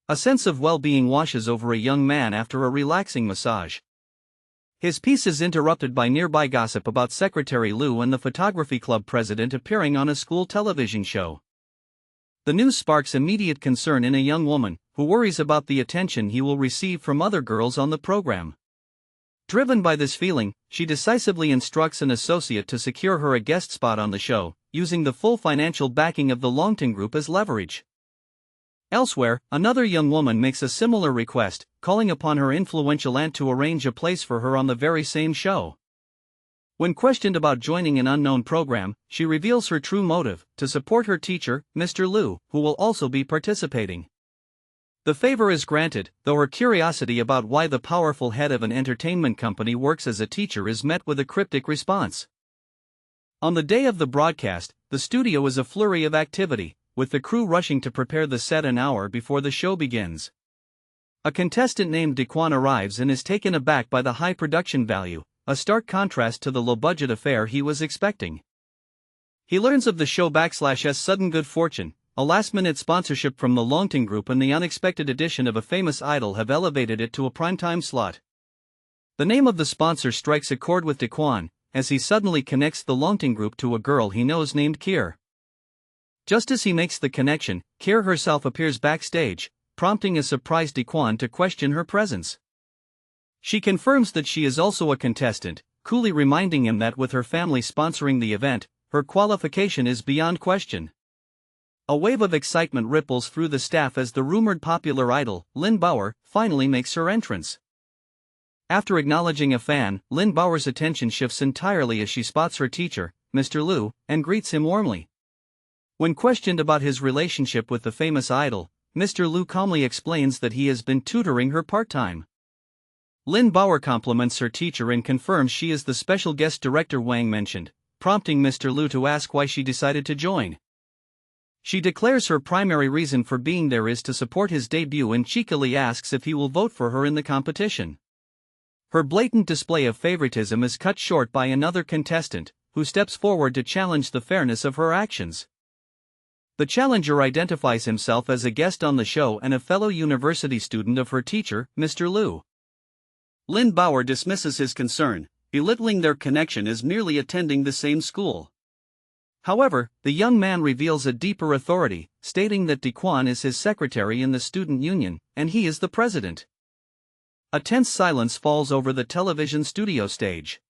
A sense of well-being washes over a young man after a relaxing massage. His peace is interrupted by nearby gossip about Secretary Liu and the photography club president appearing on a school television show. The news sparks immediate concern in a young woman, who worries about the attention he will receive from other girls on the program. Driven by this feeling, she decisively instructs an associate to secure her a guest spot on the show, using the full financial backing of the Longting Group as leverage. Elsewhere, another young woman makes a similar request, calling upon her influential aunt to arrange a place for her on the very same show. When questioned about joining an unknown program, she reveals her true motive: to support her teacher, Mr. Liu, who will also be participating. The favor is granted, though her curiosity about why the powerful head of an entertainment company works as a teacher is met with a cryptic response. On the day of the broadcast, the studio is a flurry of activity, with the crew rushing to prepare the set an hour before the show begins. A contestant named Daquan arrives and is taken aback by the high production value, a stark contrast to the low-budget affair he was expecting. He learns of the show/s sudden good fortune. A last-minute sponsorship from the Longting Group and the unexpected addition of a famous idol have elevated it to a primetime slot. The name of the sponsor strikes a chord with Daquan, as he suddenly connects the Longting Group to a girl he knows named Kier. Just as he makes the connection, Kier herself appears backstage, prompting a surprised Daquan to question her presence. She confirms that she is also a contestant, coolly reminding him that with her family sponsoring the event, her qualification is beyond question. A wave of excitement ripples through the staff as the rumored popular idol, Lin Bauer, finally makes her entrance. After acknowledging a fan, Lin Bauer's attention shifts entirely as she spots her teacher, Mr. Liu, and greets him warmly. When questioned about his relationship with the famous idol, Mr. Liu calmly explains that he has been tutoring her part-time. Lin Bauer compliments her teacher and confirms she is the special guest director Wang mentioned, prompting Mr. Liu to ask why she decided to join. She declares her primary reason for being there is to support his debut and cheekily asks if he will vote for her in the competition. Her blatant display of favoritism is cut short by another contestant, who steps forward to challenge the fairness of her actions. The challenger identifies himself as a guest on the show and a fellow university student of her teacher, Mr. Liu. Lin Bauer dismisses his concern, belittling their connection as merely attending the same school. However, the young man reveals a deeper authority, stating that Daquan is his secretary in the student union, and he is the president. A tense silence falls over the television studio stage.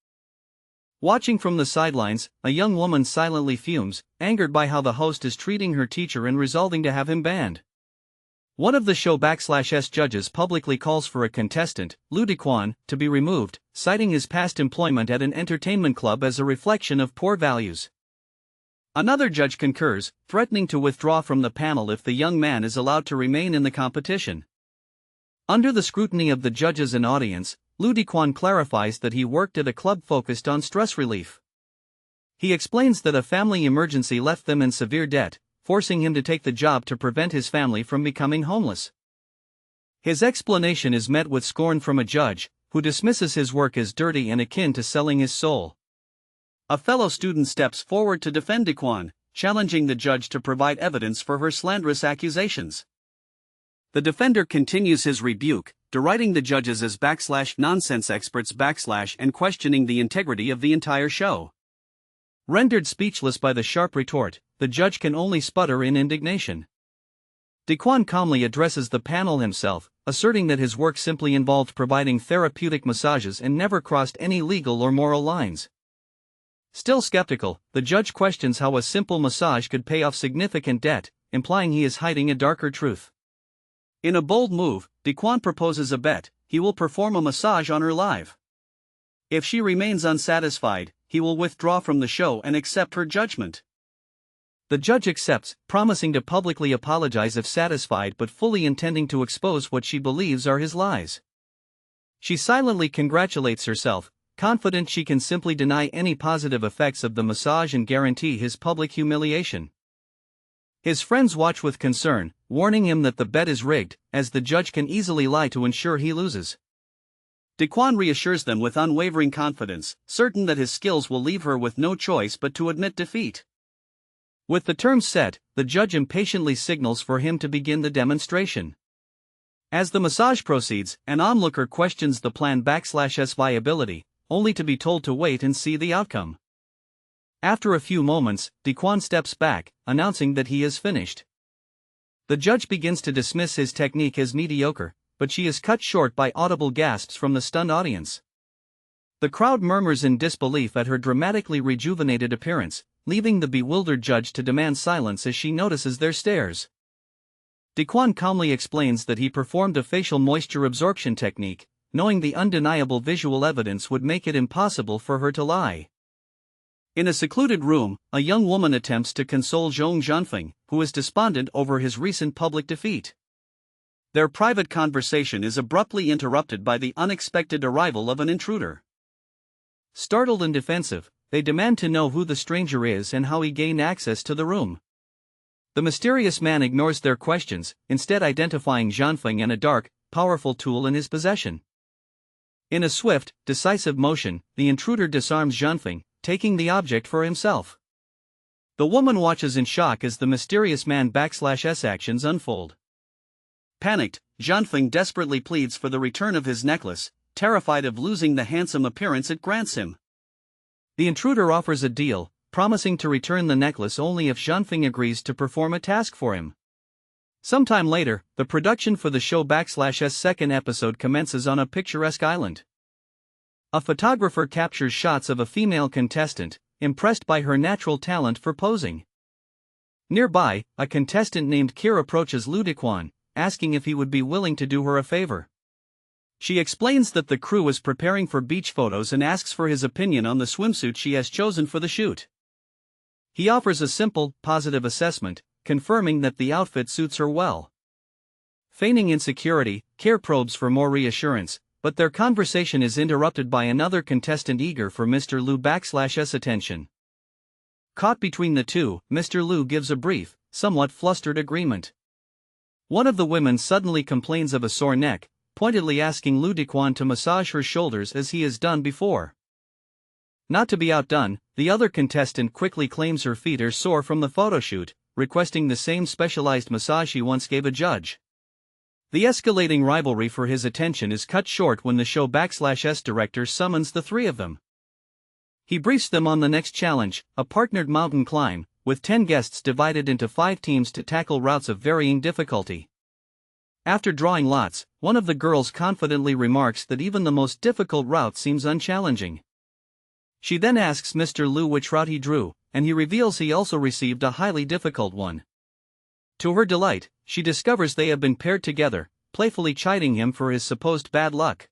Watching from the sidelines, a young woman silently fumes, angered by how the host is treating her teacher and resolving to have him banned. One of the show/s judges publicly calls for a contestant, Liu Daquan, to be removed, citing his past employment at an entertainment club as a reflection of poor values. Another judge concurs, threatening to withdraw from the panel if the young man is allowed to remain in the competition. Under the scrutiny of the judges and audience, Liu Daquan clarifies that he worked at a club focused on stress relief. He explains that a family emergency left them in severe debt, forcing him to take the job to prevent his family from becoming homeless. His explanation is met with scorn from a judge, who dismisses his work as dirty and akin to selling his soul. A fellow student steps forward to defend Daquan, challenging the judge to provide evidence for her slanderous accusations. The defender continues his rebuke, deriding the judges as /nonsense experts and questioning the integrity of the entire show. Rendered speechless by the sharp retort, the judge can only sputter in indignation. Daquan calmly addresses the panel himself, asserting that his work simply involved providing therapeutic massages and never crossed any legal or moral lines. Still skeptical, the judge questions how a simple massage could pay off significant debt, implying he is hiding a darker truth. In a bold move, Daquan proposes a bet: he will perform a massage on her live. If she remains unsatisfied, he will withdraw from the show and accept her judgment. The judge accepts, promising to publicly apologize if satisfied but fully intending to expose what she believes are his lies. She silently congratulates herself, confident she can simply deny any positive effects of the massage and guarantee his public humiliation. His friends watch with concern, warning him that the bet is rigged, as the judge can easily lie to ensure he loses. Daquan reassures them with unwavering confidence, certain that his skills will leave her with no choice but to admit defeat. With the terms set, the judge impatiently signals for him to begin the demonstration. As the massage proceeds, an onlooker questions the plan/S viability, only to be told to wait and see the outcome. After a few moments, Daquan steps back, announcing that he is finished. The judge begins to dismiss his technique as mediocre, but she is cut short by audible gasps from the stunned audience. The crowd murmurs in disbelief at her dramatically rejuvenated appearance, leaving the bewildered judge to demand silence as she notices their stares. Daquan calmly explains that he performed a facial moisture absorption technique, knowing the undeniable visual evidence would make it impossible for her to lie. In a secluded room, a young woman attempts to console Zhong Zhanfeng, who is despondent over his recent public defeat. Their private conversation is abruptly interrupted by the unexpected arrival of an intruder. Startled and defensive, they demand to know who the stranger is and how he gained access to the room. The mysterious man ignores their questions, instead identifying Zhanfeng and a dark, powerful tool in his possession. In a swift, decisive motion, the intruder disarms Zhanfeng, taking the object for himself. The woman watches in shock as the mysterious man/S actions unfold. Panicked, Zhanfeng desperately pleads for the return of his necklace, terrified of losing the handsome appearance it grants him. The intruder offers a deal, promising to return the necklace only if Zhanfeng agrees to perform a task for him. Sometime later, the production for the show/S second episode commences on a picturesque island. A photographer captures shots of a female contestant, impressed by her natural talent for posing. Nearby, a contestant named Kir approaches Lu Daquan, asking if he would be willing to do her a favor. She explains that the crew is preparing for beach photos and asks for his opinion on the swimsuit she has chosen for the shoot. He offers a simple, positive assessment, confirming that the outfit suits her well. Feigning insecurity, Kir probes for more reassurance, but their conversation is interrupted by another contestant eager for Mr. Lu/S attention. Caught between the two, Mr. Lu gives a brief, somewhat flustered agreement. One of the women suddenly complains of a sore neck, pointedly asking Lu Daquan to massage her shoulders as he has done before. Not to be outdone, the other contestant quickly claims her feet are sore from the photoshoot, requesting the same specialized massage he once gave a judge. The escalating rivalry for his attention is cut short when the show/S director summons the three of them. He briefs them on the next challenge, a partnered mountain climb, with 10 guests divided into 5 teams to tackle routes of varying difficulty. After drawing lots, one of the girls confidently remarks that even the most difficult route seems unchallenging. She then asks Mr. Lu which route he drew, and he reveals he also received a highly difficult one. To her delight, she discovers they have been paired together, playfully chiding him for his supposed bad luck.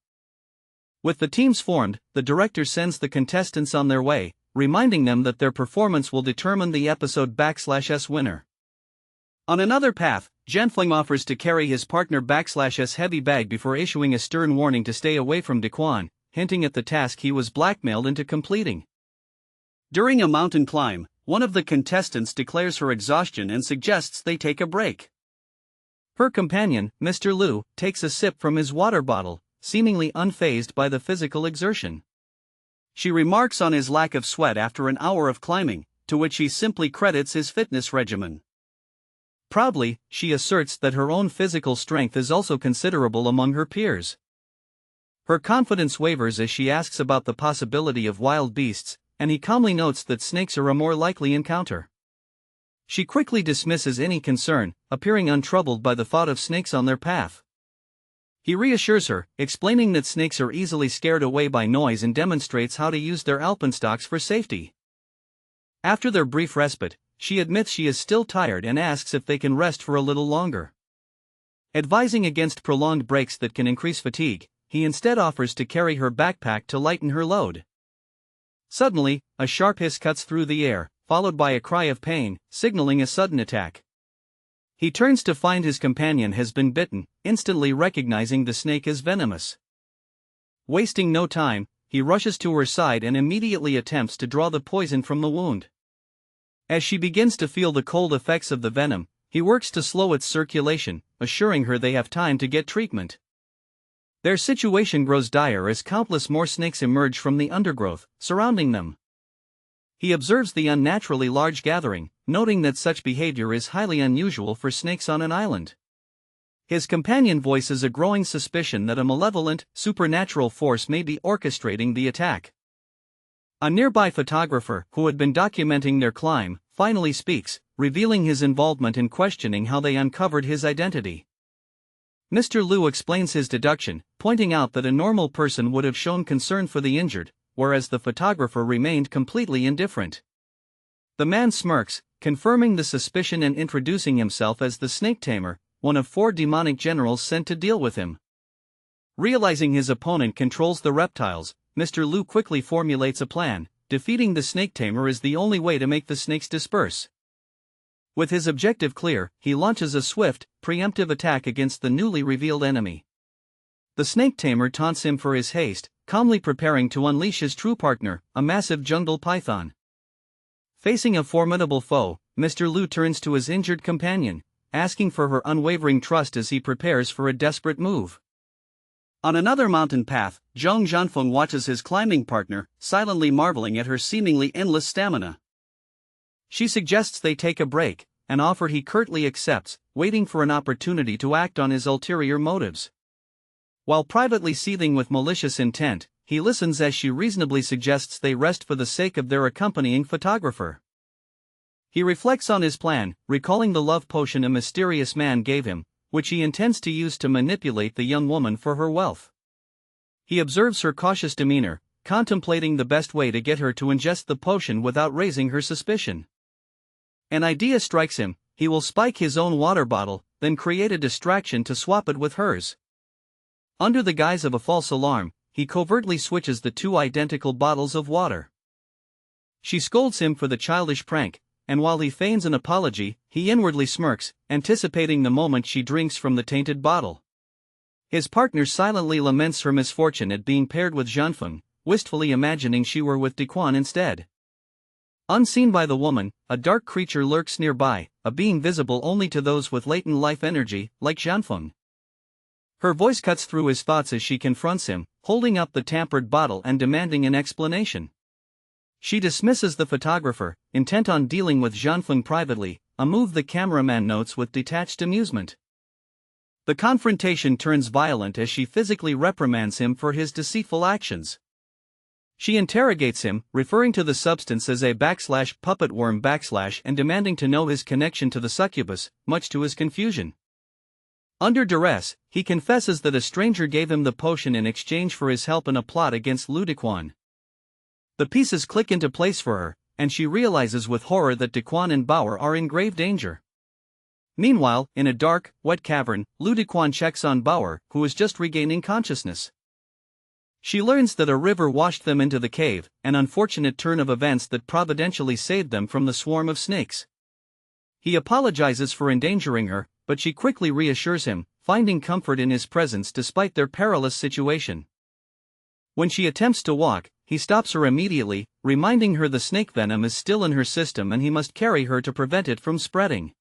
With the teams formed, the director sends the contestants on their way, reminding them that their performance will determine the episode/S winner. On another path, Zhanfeng offers to carry his partner/S heavy bag before issuing a stern warning to stay away from Daquan, hinting at the task he was blackmailed into completing. During a mountain climb, one of the contestants declares her exhaustion and suggests they take a break. Her companion, Mr. Lu, takes a sip from his water bottle, seemingly unfazed by the physical exertion. She remarks on his lack of sweat after an hour of climbing, to which he simply credits his fitness regimen. Proudly, she asserts that her own physical strength is also considerable among her peers. Her confidence wavers as she asks about the possibility of wild beasts, and he calmly notes that snakes are a more likely encounter. She quickly dismisses any concern, appearing untroubled by the thought of snakes on their path. He reassures her, explaining that snakes are easily scared away by noise and demonstrates how to use their alpenstocks for safety. After their brief respite, she admits she is still tired and asks if they can rest for a little longer. Advising against prolonged breaks that can increase fatigue, he instead offers to carry her backpack to lighten her load. Suddenly, a sharp hiss cuts through the air, followed by a cry of pain, signaling a sudden attack. He turns to find his companion has been bitten, instantly recognizing the snake as venomous. Wasting no time, he rushes to her side and immediately attempts to draw the poison from the wound. As she begins to feel the cold effects of the venom, he works to slow its circulation, assuring her they have time to get treatment. Their situation grows dire as countless more snakes emerge from the undergrowth, surrounding them. He observes the unnaturally large gathering, noting that such behavior is highly unusual for snakes on an island. His companion voices a growing suspicion that a malevolent, supernatural force may be orchestrating the attack. A nearby photographer, who had been documenting their climb, finally speaks, revealing his involvement in questioning how they uncovered his identity. Mr. Liu explains his deduction, pointing out that a normal person would have shown concern for the injured, whereas the photographer remained completely indifferent. The man smirks, confirming the suspicion and introducing himself as the snake tamer, one of 4 demonic generals sent to deal with him. Realizing his opponent controls the reptiles, Mr. Liu quickly formulates a plan. Defeating the snake tamer is the only way to make the snakes disperse. With his objective clear, he launches a swift, preemptive attack against the newly revealed enemy. The snake tamer taunts him for his haste, calmly preparing to unleash his true partner, a massive jungle python. Facing a formidable foe, Mr. Liu turns to his injured companion, asking for her unwavering trust as he prepares for a desperate move. On another mountain path, Zhang Zhanfeng watches his climbing partner, silently marveling at her seemingly endless stamina. She suggests they take a break, an offer he curtly accepts, waiting for an opportunity to act on his ulterior motives. While privately seething with malicious intent, he listens as she reasonably suggests they rest for the sake of their accompanying photographer. He reflects on his plan, recalling the love potion a mysterious man gave him, which he intends to use to manipulate the young woman for her wealth. He observes her cautious demeanor, contemplating the best way to get her to ingest the potion without raising her suspicion. An idea strikes him: he will spike his own water bottle, then create a distraction to swap it with hers. Under the guise of a false alarm, he covertly switches the 2 identical bottles of water. She scolds him for the childish prank, and while he feigns an apology, he inwardly smirks, anticipating the moment she drinks from the tainted bottle. His partner silently laments her misfortune at being paired with Zhanfeng, wistfully imagining she were with Dequan instead. Unseen by the woman, a dark creature lurks nearby, a being visible only to those with latent life energy, like Zhanfeng. Her voice cuts through his thoughts as she confronts him, holding up the tampered bottle and demanding an explanation. She dismisses the photographer, intent on dealing with Zhanfeng privately, a move the cameraman notes with detached amusement. The confrontation turns violent as she physically reprimands him for his deceitful actions. She interrogates him, referring to the substance as a /puppet worm/ and demanding to know his connection to the succubus, much to his confusion. Under duress, he confesses that a stranger gave him the potion in exchange for his help in a plot against Lu Dequan. The pieces click into place for her, and she realizes with horror that Dequan and Bauer are in grave danger. Meanwhile, in a dark, wet cavern, Lu Dequan checks on Bauer, who is just regaining consciousness. She learns that a river washed them into the cave, an unfortunate turn of events that providentially saved them from the swarm of snakes. He apologizes for endangering her, but she quickly reassures him, finding comfort in his presence despite their perilous situation. When she attempts to walk, he stops her immediately, reminding her the snake venom is still in her system and he must carry her to prevent it from spreading.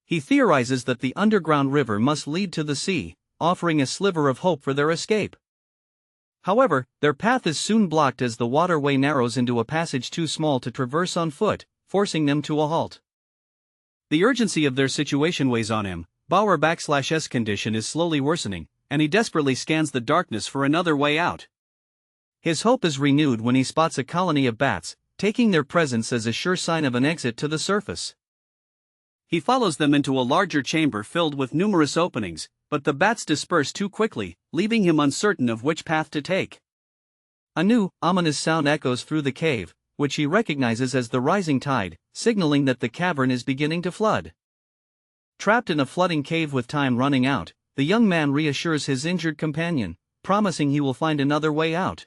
He theorizes that the underground river must lead to the sea, offering a sliver of hope for their escape. However, their path is soon blocked as the waterway narrows into a passage too small to traverse on foot, forcing them to a halt. The urgency of their situation weighs on him. Bauer/S condition is slowly worsening, and he desperately scans the darkness for another way out. His hope is renewed when he spots a colony of bats, taking their presence as a sure sign of an exit to the surface. He follows them into a larger chamber filled with numerous openings, but the bats disperse too quickly, leaving him uncertain of which path to take. A new, ominous sound echoes through the cave, which he recognizes as the rising tide, signaling that the cavern is beginning to flood. Trapped in a flooding cave with time running out, the young man reassures his injured companion, promising he will find another way out.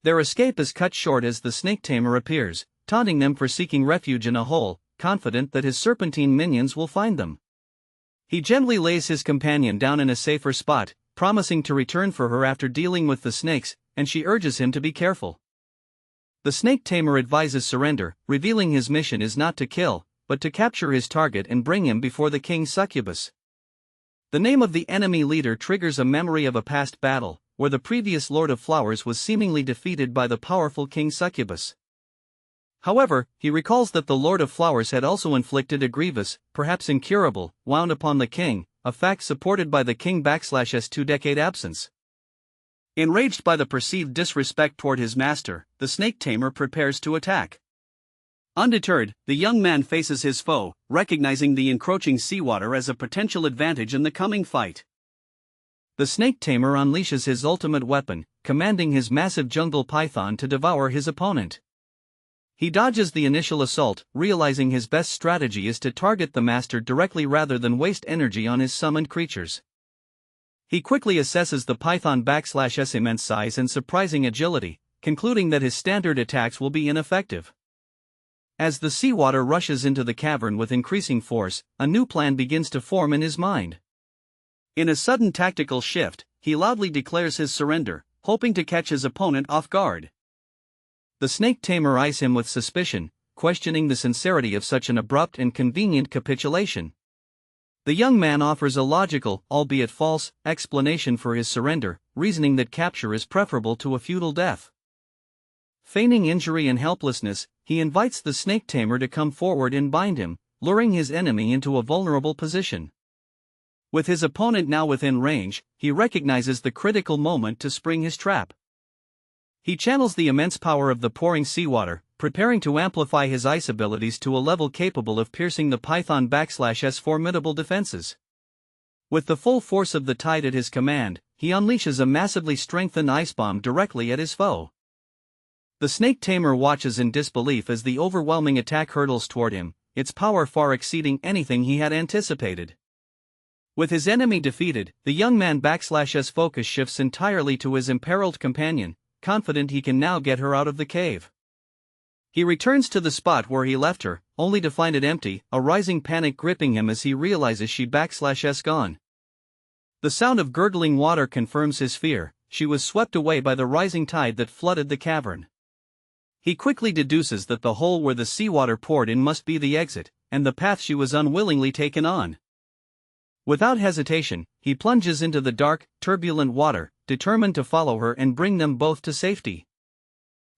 Their escape is cut short as the snake tamer appears, taunting them for seeking refuge in a hole, confident that his serpentine minions will find them. He gently lays his companion down in a safer spot, promising to return for her after dealing with the snakes, and she urges him to be careful. The snake tamer advises surrender, revealing his mission is not to kill, but to capture his target and bring him before the king's succubus. The name of the enemy leader triggers a memory of a past battle, where the previous Lord of Flowers was seemingly defeated by the powerful King Succubus. However, he recalls that the Lord of Flowers had also inflicted a grievous, perhaps incurable, wound upon the king, a fact supported by the king /s 2-decade absence. Enraged by the perceived disrespect toward his master, the snake tamer prepares to attack. Undeterred, the young man faces his foe, recognizing the encroaching seawater as a potential advantage in the coming fight. The snake tamer unleashes his ultimate weapon, commanding his massive jungle python to devour his opponent. He dodges the initial assault, realizing his best strategy is to target the master directly rather than waste energy on his summoned creatures. He quickly assesses the python /s immense size and surprising agility, concluding that his standard attacks will be ineffective. As the seawater rushes into the cavern with increasing force, a new plan begins to form in his mind. In a sudden tactical shift, he loudly declares his surrender, hoping to catch his opponent off guard. The snake tamer eyes him with suspicion, questioning the sincerity of such an abrupt and convenient capitulation. The young man offers a logical, albeit false, explanation for his surrender, reasoning that capture is preferable to a futile death. Feigning injury and helplessness, he invites the snake tamer to come forward and bind him, luring his enemy into a vulnerable position. With his opponent now within range, he recognizes the critical moment to spring his trap. He channels the immense power of the pouring seawater, preparing to amplify his ice abilities to a level capable of piercing the python /s formidable defenses. With the full force of the tide at his command, he unleashes a massively strengthened ice bomb directly at his foe. The snake tamer watches in disbelief as the overwhelming attack hurtles toward him, its power far exceeding anything he had anticipated. With his enemy defeated, the young man /s focus shifts entirely to his imperiled companion, confident he can now get her out of the cave. He returns to the spot where he left her, only to find it empty, a rising panic gripping him as he realizes she /s gone. The sound of gurgling water confirms his fear. She was swept away by the rising tide that flooded the cavern. He quickly deduces that the hole where the seawater poured in must be the exit, and the path she was unwillingly taken on. Without hesitation, he plunges into the dark, turbulent water, determined to follow her and bring them both to safety.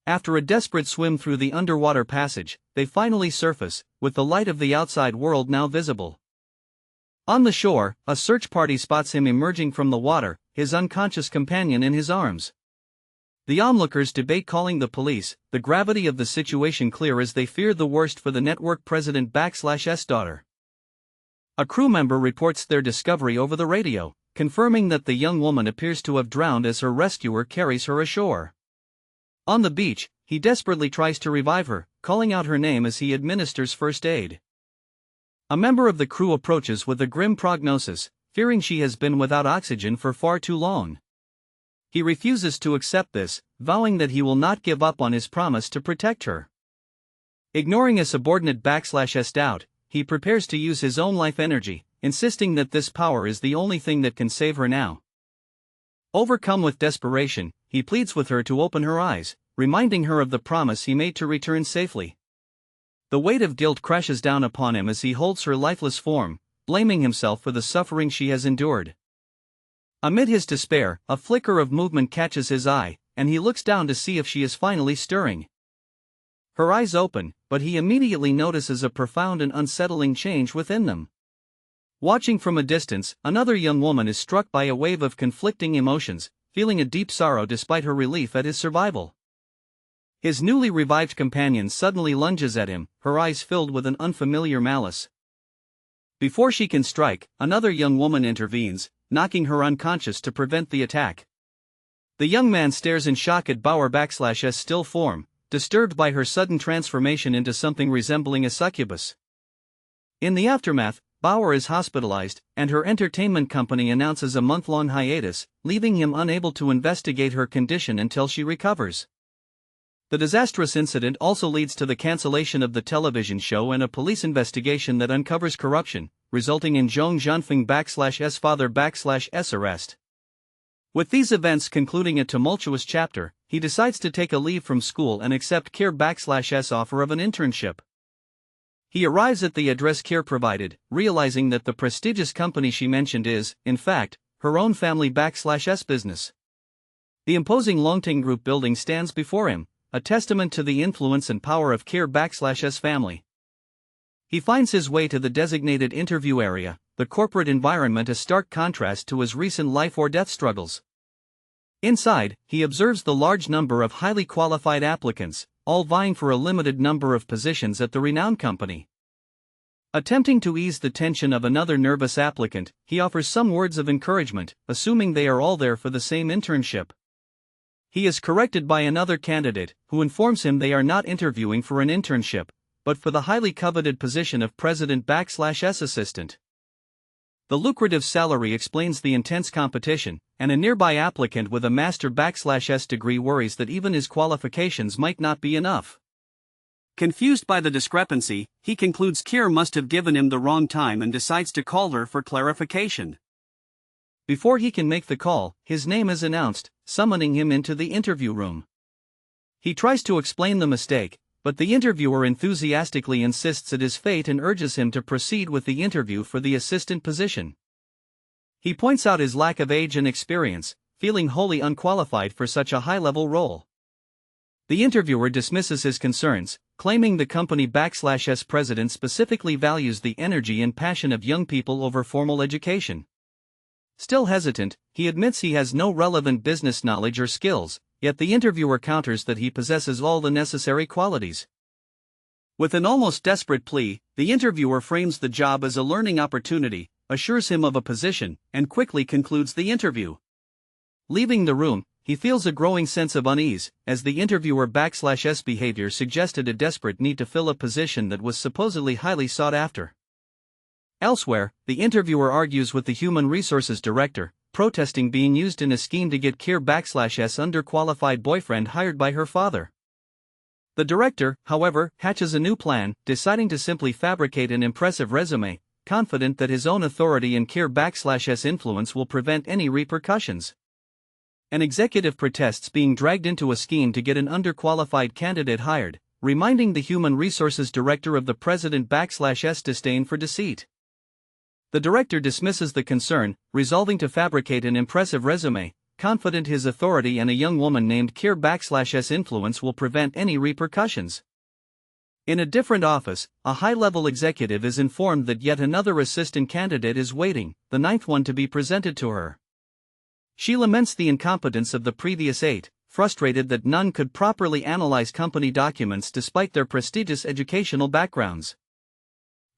After a desperate swim through the underwater passage, they finally surface, with the light of the outside world now visible. On the shore, a search party spots him emerging from the water, his unconscious companion in his arms. The onlookers debate calling the police, the gravity of the situation clear as they fear the worst for the network president /s daughter. A crew member reports their discovery over the radio, confirming that the young woman appears to have drowned as her rescuer carries her ashore. On the beach, he desperately tries to revive her, calling out her name as he administers first aid. A member of the crew approaches with a grim prognosis, fearing she has been without oxygen for far too long. He refuses to accept this, vowing that he will not give up on his promise to protect her. Ignoring a subordinate /s doubt, he prepares to use his own life energy, insisting that this power is the only thing that can save her now. Overcome with desperation, he pleads with her to open her eyes, reminding her of the promise he made to return safely. The weight of guilt crashes down upon him as he holds her lifeless form, blaming himself for the suffering she has endured. Amid his despair, a flicker of movement catches his eye, and he looks down to see if she is finally stirring. Her eyes open, but he immediately notices a profound and unsettling change within them. Watching from a distance, another young woman is struck by a wave of conflicting emotions, feeling a deep sorrow despite her relief at his survival. His newly revived companion suddenly lunges at him, her eyes filled with an unfamiliar malice. Before she can strike, another young woman intervenes, knocking her unconscious to prevent the attack. The young man stares in shock at Bauer /s still form, disturbed by her sudden transformation into something resembling a succubus. In the aftermath, Bauer is hospitalized, and her entertainment company announces a month-long hiatus, leaving him unable to investigate her condition until she recovers. The disastrous incident also leads to the cancellation of the television show and a police investigation that uncovers corruption, resulting in Zhong Zhanfeng /s father /s arrest. With these events concluding a tumultuous chapter, he decides to take a leave from school and accept Kir /s offer of an internship. He arrives at the address Kir provided, realizing that the prestigious company she mentioned is, in fact, her own family /s business. The imposing Longting Group building stands before him, a testament to the influence and power of Kir /s family. He finds his way to the designated interview area, the corporate environment a stark contrast to his recent life-or-death struggles. Inside, he observes the large number of highly qualified applicants, all vying for a limited number of positions at the renowned company. Attempting to ease the tension of another nervous applicant, he offers some words of encouragement, assuming they are all there for the same internship. He is corrected by another candidate, who informs him they are not interviewing for an internship, but for the highly coveted position of President/S assistant. The lucrative salary explains the intense competition, and a nearby applicant with a Master/S degree worries that even his qualifications might not be enough. Confused by the discrepancy, he concludes Kier must have given him the wrong time and decides to call her for clarification. Before he can make the call, his name is announced, summoning him into the interview room. He tries to explain the mistake, but the interviewer enthusiastically insists it is fate and urges him to proceed with the interview for the assistant position. He points out his lack of age and experience, feeling wholly unqualified for such a high-level role. The interviewer dismisses his concerns, claiming the company/S president specifically values the energy and passion of young people over formal education. Still hesitant, he admits he has no relevant business knowledge or skills, yet the interviewer counters that he possesses all the necessary qualities. With an almost desperate plea, the interviewer frames the job as a learning opportunity, assures him of a position, and quickly concludes the interview. Leaving the room, he feels a growing sense of unease, as the interviewer/S behavior suggested a desperate need to fill a position that was supposedly highly sought after. Elsewhere, the interviewer argues with the human resources director, protesting being used in a scheme to get Kier/S underqualified boyfriend hired by her father. The director, however, hatches a new plan, deciding to simply fabricate an impressive resume, confident that his own authority and Kier/S influence will prevent any repercussions. An executive protests being dragged into a scheme to get an underqualified candidate hired, reminding the human resources director of the president/S disdain for deceit. The director dismisses the concern, resolving to fabricate an impressive resume, confident his authority and a young woman named Kier/S influence will prevent any repercussions. In a different office, a high-level executive is informed that yet another assistant candidate is waiting, the ninth one to be presented to her. She laments the incompetence of the previous 8, frustrated that none could properly analyze company documents despite their prestigious educational backgrounds.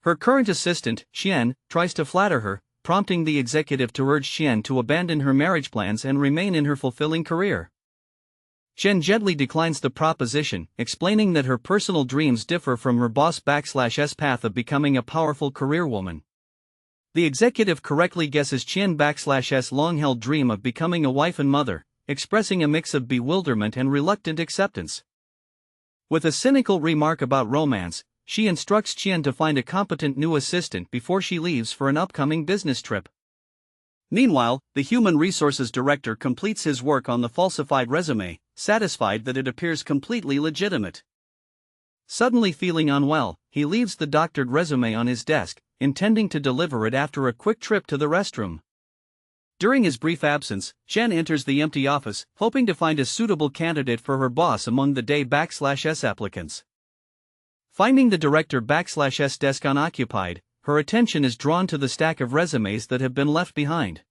Her current assistant, Xian, tries to flatter her, prompting the executive to urge Xian to abandon her marriage plans and remain in her fulfilling career. Xian gently declines the proposition, explaining that her personal dreams differ from her boss/S path of becoming a powerful career woman. The executive correctly guesses Xian/S long-held dream of becoming a wife and mother, expressing a mix of bewilderment and reluctant acceptance. With a cynical remark about romance, she instructs Qian to find a competent new assistant before she leaves for an upcoming business trip. Meanwhile, the human resources director completes his work on the falsified resume, satisfied that it appears completely legitimate. Suddenly feeling unwell, he leaves the doctored resume on his desk, intending to deliver it after a quick trip to the restroom. During his brief absence, Chen enters the empty office, hoping to find a suitable candidate for her boss among the day/S applicants. Finding the director/S desk unoccupied, her attention is drawn to the stack of resumes that have been left behind.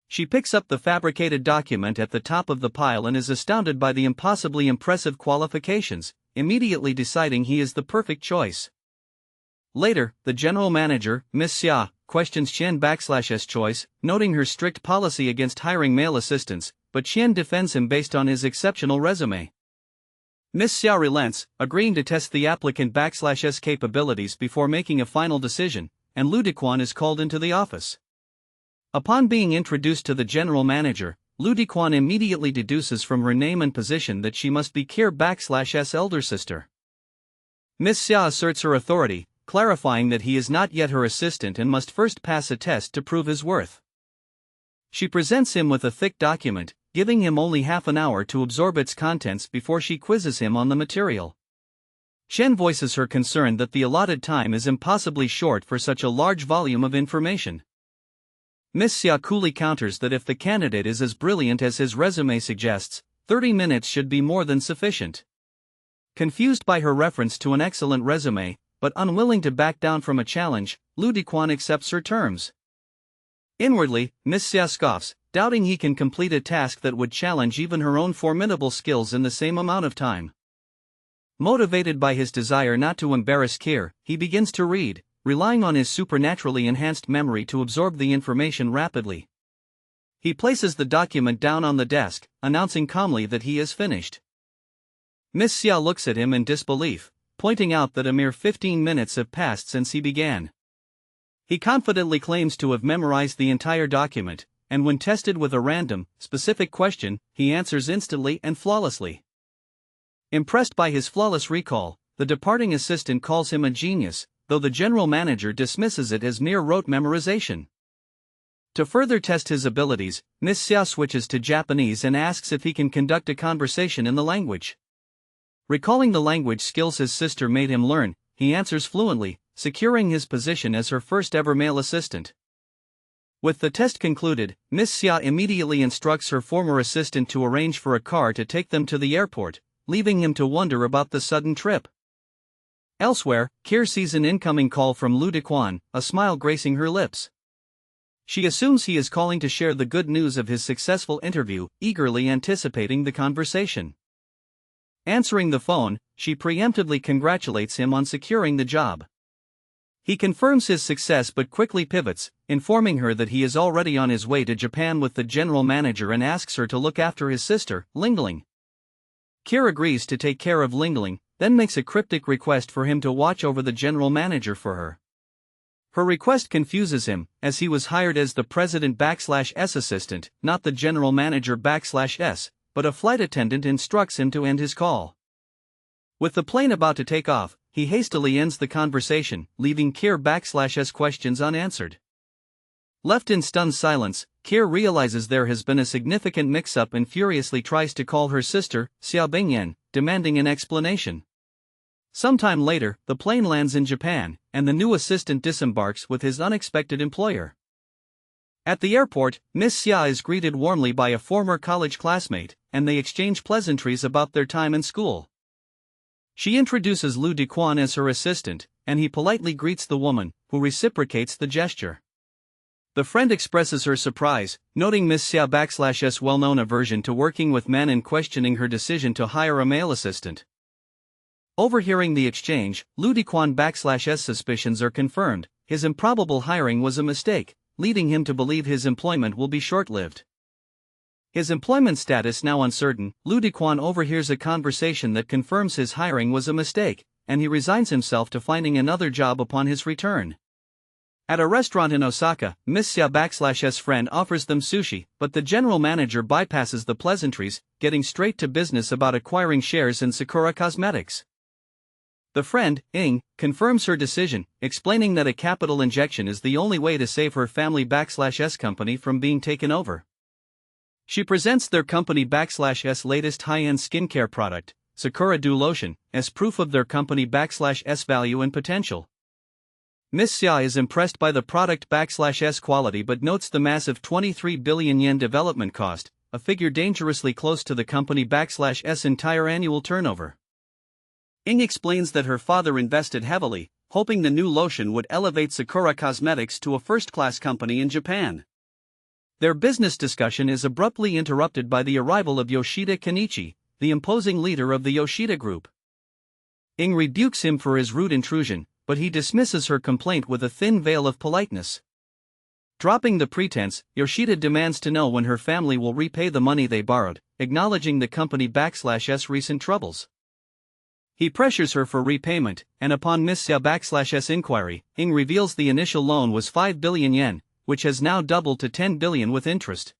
She picks up the fabricated document at the top of the pile and is astounded by the impossibly impressive qualifications, immediately deciding he is the perfect choice. Later, the general manager, Miss Xia, questions Qian/S choice, noting her strict policy against hiring male assistants, but Qian defends him based on his exceptional resume. Miss Xia relents, agreeing to test the applicant/S capabilities before making a final decision, and Lu Dequan is called into the office. Upon being introduced to the general manager, Lu Dequan immediately deduces from her name and position that she must be Kier/S elder sister. Miss Xia asserts her authority, clarifying that he is not yet her assistant and must first pass a test to prove his worth. She presents him with a thick document, giving him only half an hour to absorb its contents before she quizzes him on the material. Shen voices her concern that the allotted time is impossibly short for such a large volume of information. Miss Xia coolly counters that if the candidate is as brilliant as his resume suggests, 30 minutes should be more than sufficient. Confused by her reference to an excellent resume, but unwilling to back down from a challenge, Lu Dequan accepts her terms. Inwardly, Miss Xia scoffs, doubting he can complete a task that would challenge even her own formidable skills in the same amount of time. Motivated by his desire not to embarrass Keir, he begins to read, relying on his supernaturally enhanced memory to absorb the information rapidly. He places the document down on the desk, announcing calmly that he is finished. Miss Xia looks at him in disbelief, pointing out that a mere 15 minutes have passed since he began. He confidently claims to have memorized the entire document, and when tested with a random, specific question, he answers instantly and flawlessly. Impressed by his flawless recall, the departing assistant calls him a genius, though the general manager dismisses it as mere rote memorization. To further test his abilities, Miss Xia switches to Japanese and asks if he can conduct a conversation in the language. Recalling the language skills his sister made him learn, he answers fluently, securing his position as her first ever male assistant. With the test concluded, Miss Xia immediately instructs her former assistant to arrange for a car to take them to the airport, leaving him to wonder about the sudden trip. Elsewhere, Keir sees an incoming call from Lu Dequan, a smile gracing her lips. She assumes he is calling to share the good news of his successful interview, eagerly anticipating the conversation. Answering the phone, she preemptively congratulates him on securing the job. He confirms his success but quickly pivots, informing her that he is already on his way to Japan with the general manager and asks her to look after his sister, Lingling. Keir agrees to take care of Lingling, then makes a cryptic request for him to watch over the general manager for her. Her request confuses him, as he was hired as the president/S assistant, not the general manager/S, but a flight attendant instructs him to end his call. With the plane about to take off, he hastily ends the conversation, leaving Keir/S questions unanswered. Left in stunned silence, Keir realizes there has been a significant mix-up and furiously tries to call her sister, Xia Bingyan, demanding an explanation. Sometime later, the plane lands in Japan, and the new assistant disembarks with his unexpected employer. At the airport, Miss Xia is greeted warmly by a former college classmate, and they exchange pleasantries about their time in school. She introduces Lu Dequan as her assistant, and he politely greets the woman, who reciprocates the gesture. The friend expresses her surprise, noting Miss Xia/S' well-known aversion to working with men and questioning her decision to hire a male assistant. Overhearing the exchange, Lu Dequan/S' suspicions are confirmed. His improbable hiring was a mistake, leading him to believe his employment will be short-lived. His employment status now uncertain, Lu Dequan overhears a conversation that confirms his hiring was a mistake, and he resigns himself to finding another job upon his return. At a restaurant in Osaka, Miss Xia/S' friend offers them sushi, but the general manager bypasses the pleasantries, getting straight to business about acquiring shares in Sakura Cosmetics. The friend, Ing, confirms her decision, explaining that a capital injection is the only way to save her family/S company from being taken over. She presents their company/S latest high-end skincare product, Sakura Dew Lotion, as proof of their company/S value and potential. Miss Xia is impressed by the product/S quality but notes the massive 23 billion yen development cost, a figure dangerously close to the company/S entire annual turnover. Ing explains that her father invested heavily, hoping the new lotion would elevate Sakura Cosmetics to a first-class company in Japan. Their business discussion is abruptly interrupted by the arrival of Yoshida Kenichi, the imposing leader of the Yoshida Group. Ing rebukes him for his rude intrusion, but he dismisses her complaint with a thin veil of politeness. Dropping the pretense, Yoshida demands to know when her family will repay the money they borrowed, acknowledging the company/S recent troubles. He pressures her for repayment, and upon Miss Xia/S inquiry, Ing reveals the initial loan was 5 billion yen, which has now doubled to 10 billion with interest.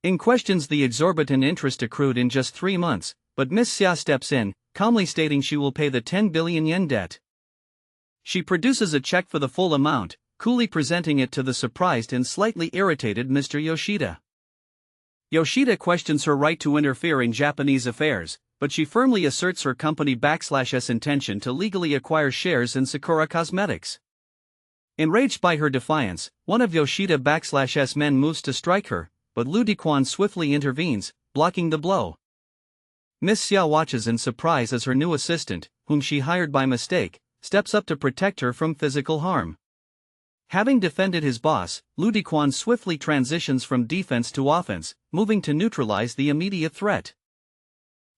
Ing questions the exorbitant interest accrued in just 3 months, but Miss Xia steps in, calmly stating she will pay the 10 billion yen debt. She produces a check for the full amount, coolly presenting it to the surprised and slightly irritated Mr. Yoshida. Yoshida questions her right to interfere in Japanese affairs, but she firmly asserts her company/S intention to legally acquire shares in Sakura Cosmetics. Enraged by her defiance, one of Yoshida/S men moves to strike her, but Lu Dequan swiftly intervenes, blocking the blow. Miss Xia watches in surprise as her new assistant, whom she hired by mistake, steps up to protect her from physical harm. Having defended his boss, Lu Dequan swiftly transitions from defense to offense, moving to neutralize the immediate threat.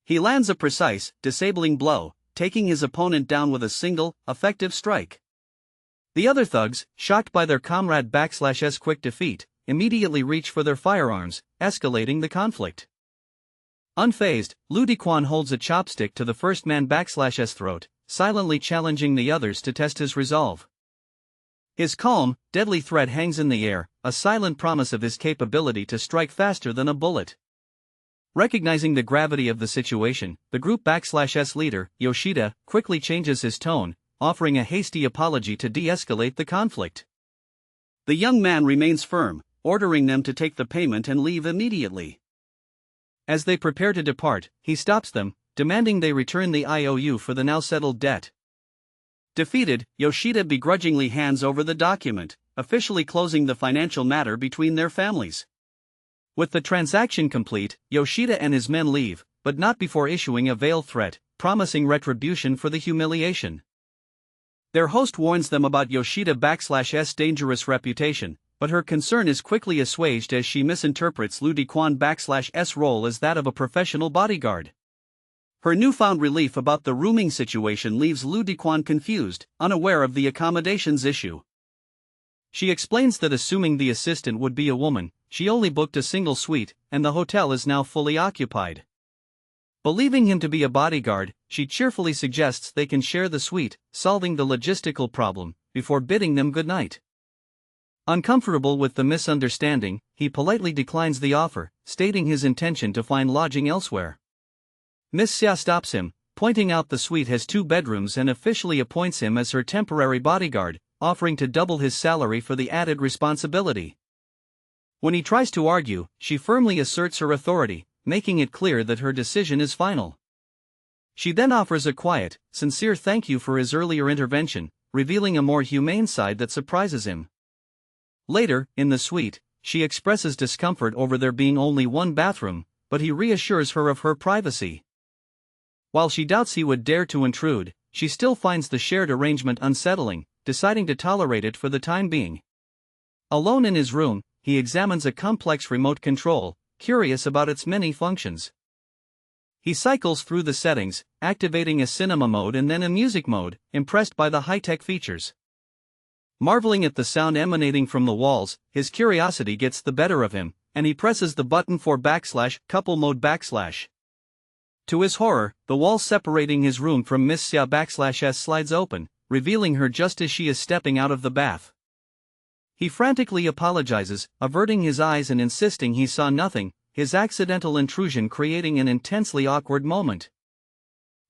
He lands a precise, disabling blow, taking his opponent down with a single, effective strike. The other thugs, shocked by their comrade/S quick defeat, immediately reach for their firearms, escalating the conflict. Unfazed, Lu Dequan holds a chopstick to the first man/S throat, silently challenging the others to test his resolve. His calm, deadly threat hangs in the air, a silent promise of his capability to strike faster than a bullet. Recognizing the gravity of the situation, the group/S leader, Yoshida, quickly changes his tone, offering a hasty apology to de-escalate the conflict. The young man remains firm, ordering them to take the payment and leave immediately. As they prepare to depart, he stops them, demanding they return the IOU for the now settled debt. Defeated, Yoshida begrudgingly hands over the document, officially closing the financial matter between their families. With the transaction complete, Yoshida and his men leave, but not before issuing a veiled threat, promising retribution for the humiliation. Their host warns them about Yoshida/S dangerous reputation, but her concern is quickly assuaged as she misinterprets Lu Dequan/S role as that of a professional bodyguard. Her newfound relief about the rooming situation leaves Lu Dequan confused, unaware of the accommodations issue. She explains that assuming the assistant would be a woman, she only booked a single suite, and the hotel is now fully occupied. Believing him to be a bodyguard, she cheerfully suggests they can share the suite, solving the logistical problem, before bidding them goodnight. Uncomfortable with the misunderstanding, he politely declines the offer, stating his intention to find lodging elsewhere. Miss Xia stops him, pointing out the suite has 2 bedrooms and officially appoints him as her temporary bodyguard, offering to double his salary for the added responsibility. When he tries to argue, she firmly asserts her authority, making it clear that her decision is final. She then offers a quiet, sincere thank you for his earlier intervention, revealing a more humane side that surprises him. Later, in the suite, she expresses discomfort over there being only 1 bathroom, but he reassures her of her privacy. While she doubts he would dare to intrude, she still finds the shared arrangement unsettling, deciding to tolerate it for the time being. Alone in his room, he examines a complex remote control, curious about its many functions. He cycles through the settings, activating a cinema mode and then a music mode, impressed by the high-tech features. Marveling at the sound emanating from the walls, his curiosity gets the better of him, and he presses the button for /couple mode /. To his horror, the wall separating his room from Miss Xia/S slides open, revealing her just as she is stepping out of the bath. He frantically apologizes, averting his eyes and insisting he saw nothing, his accidental intrusion creating an intensely awkward moment.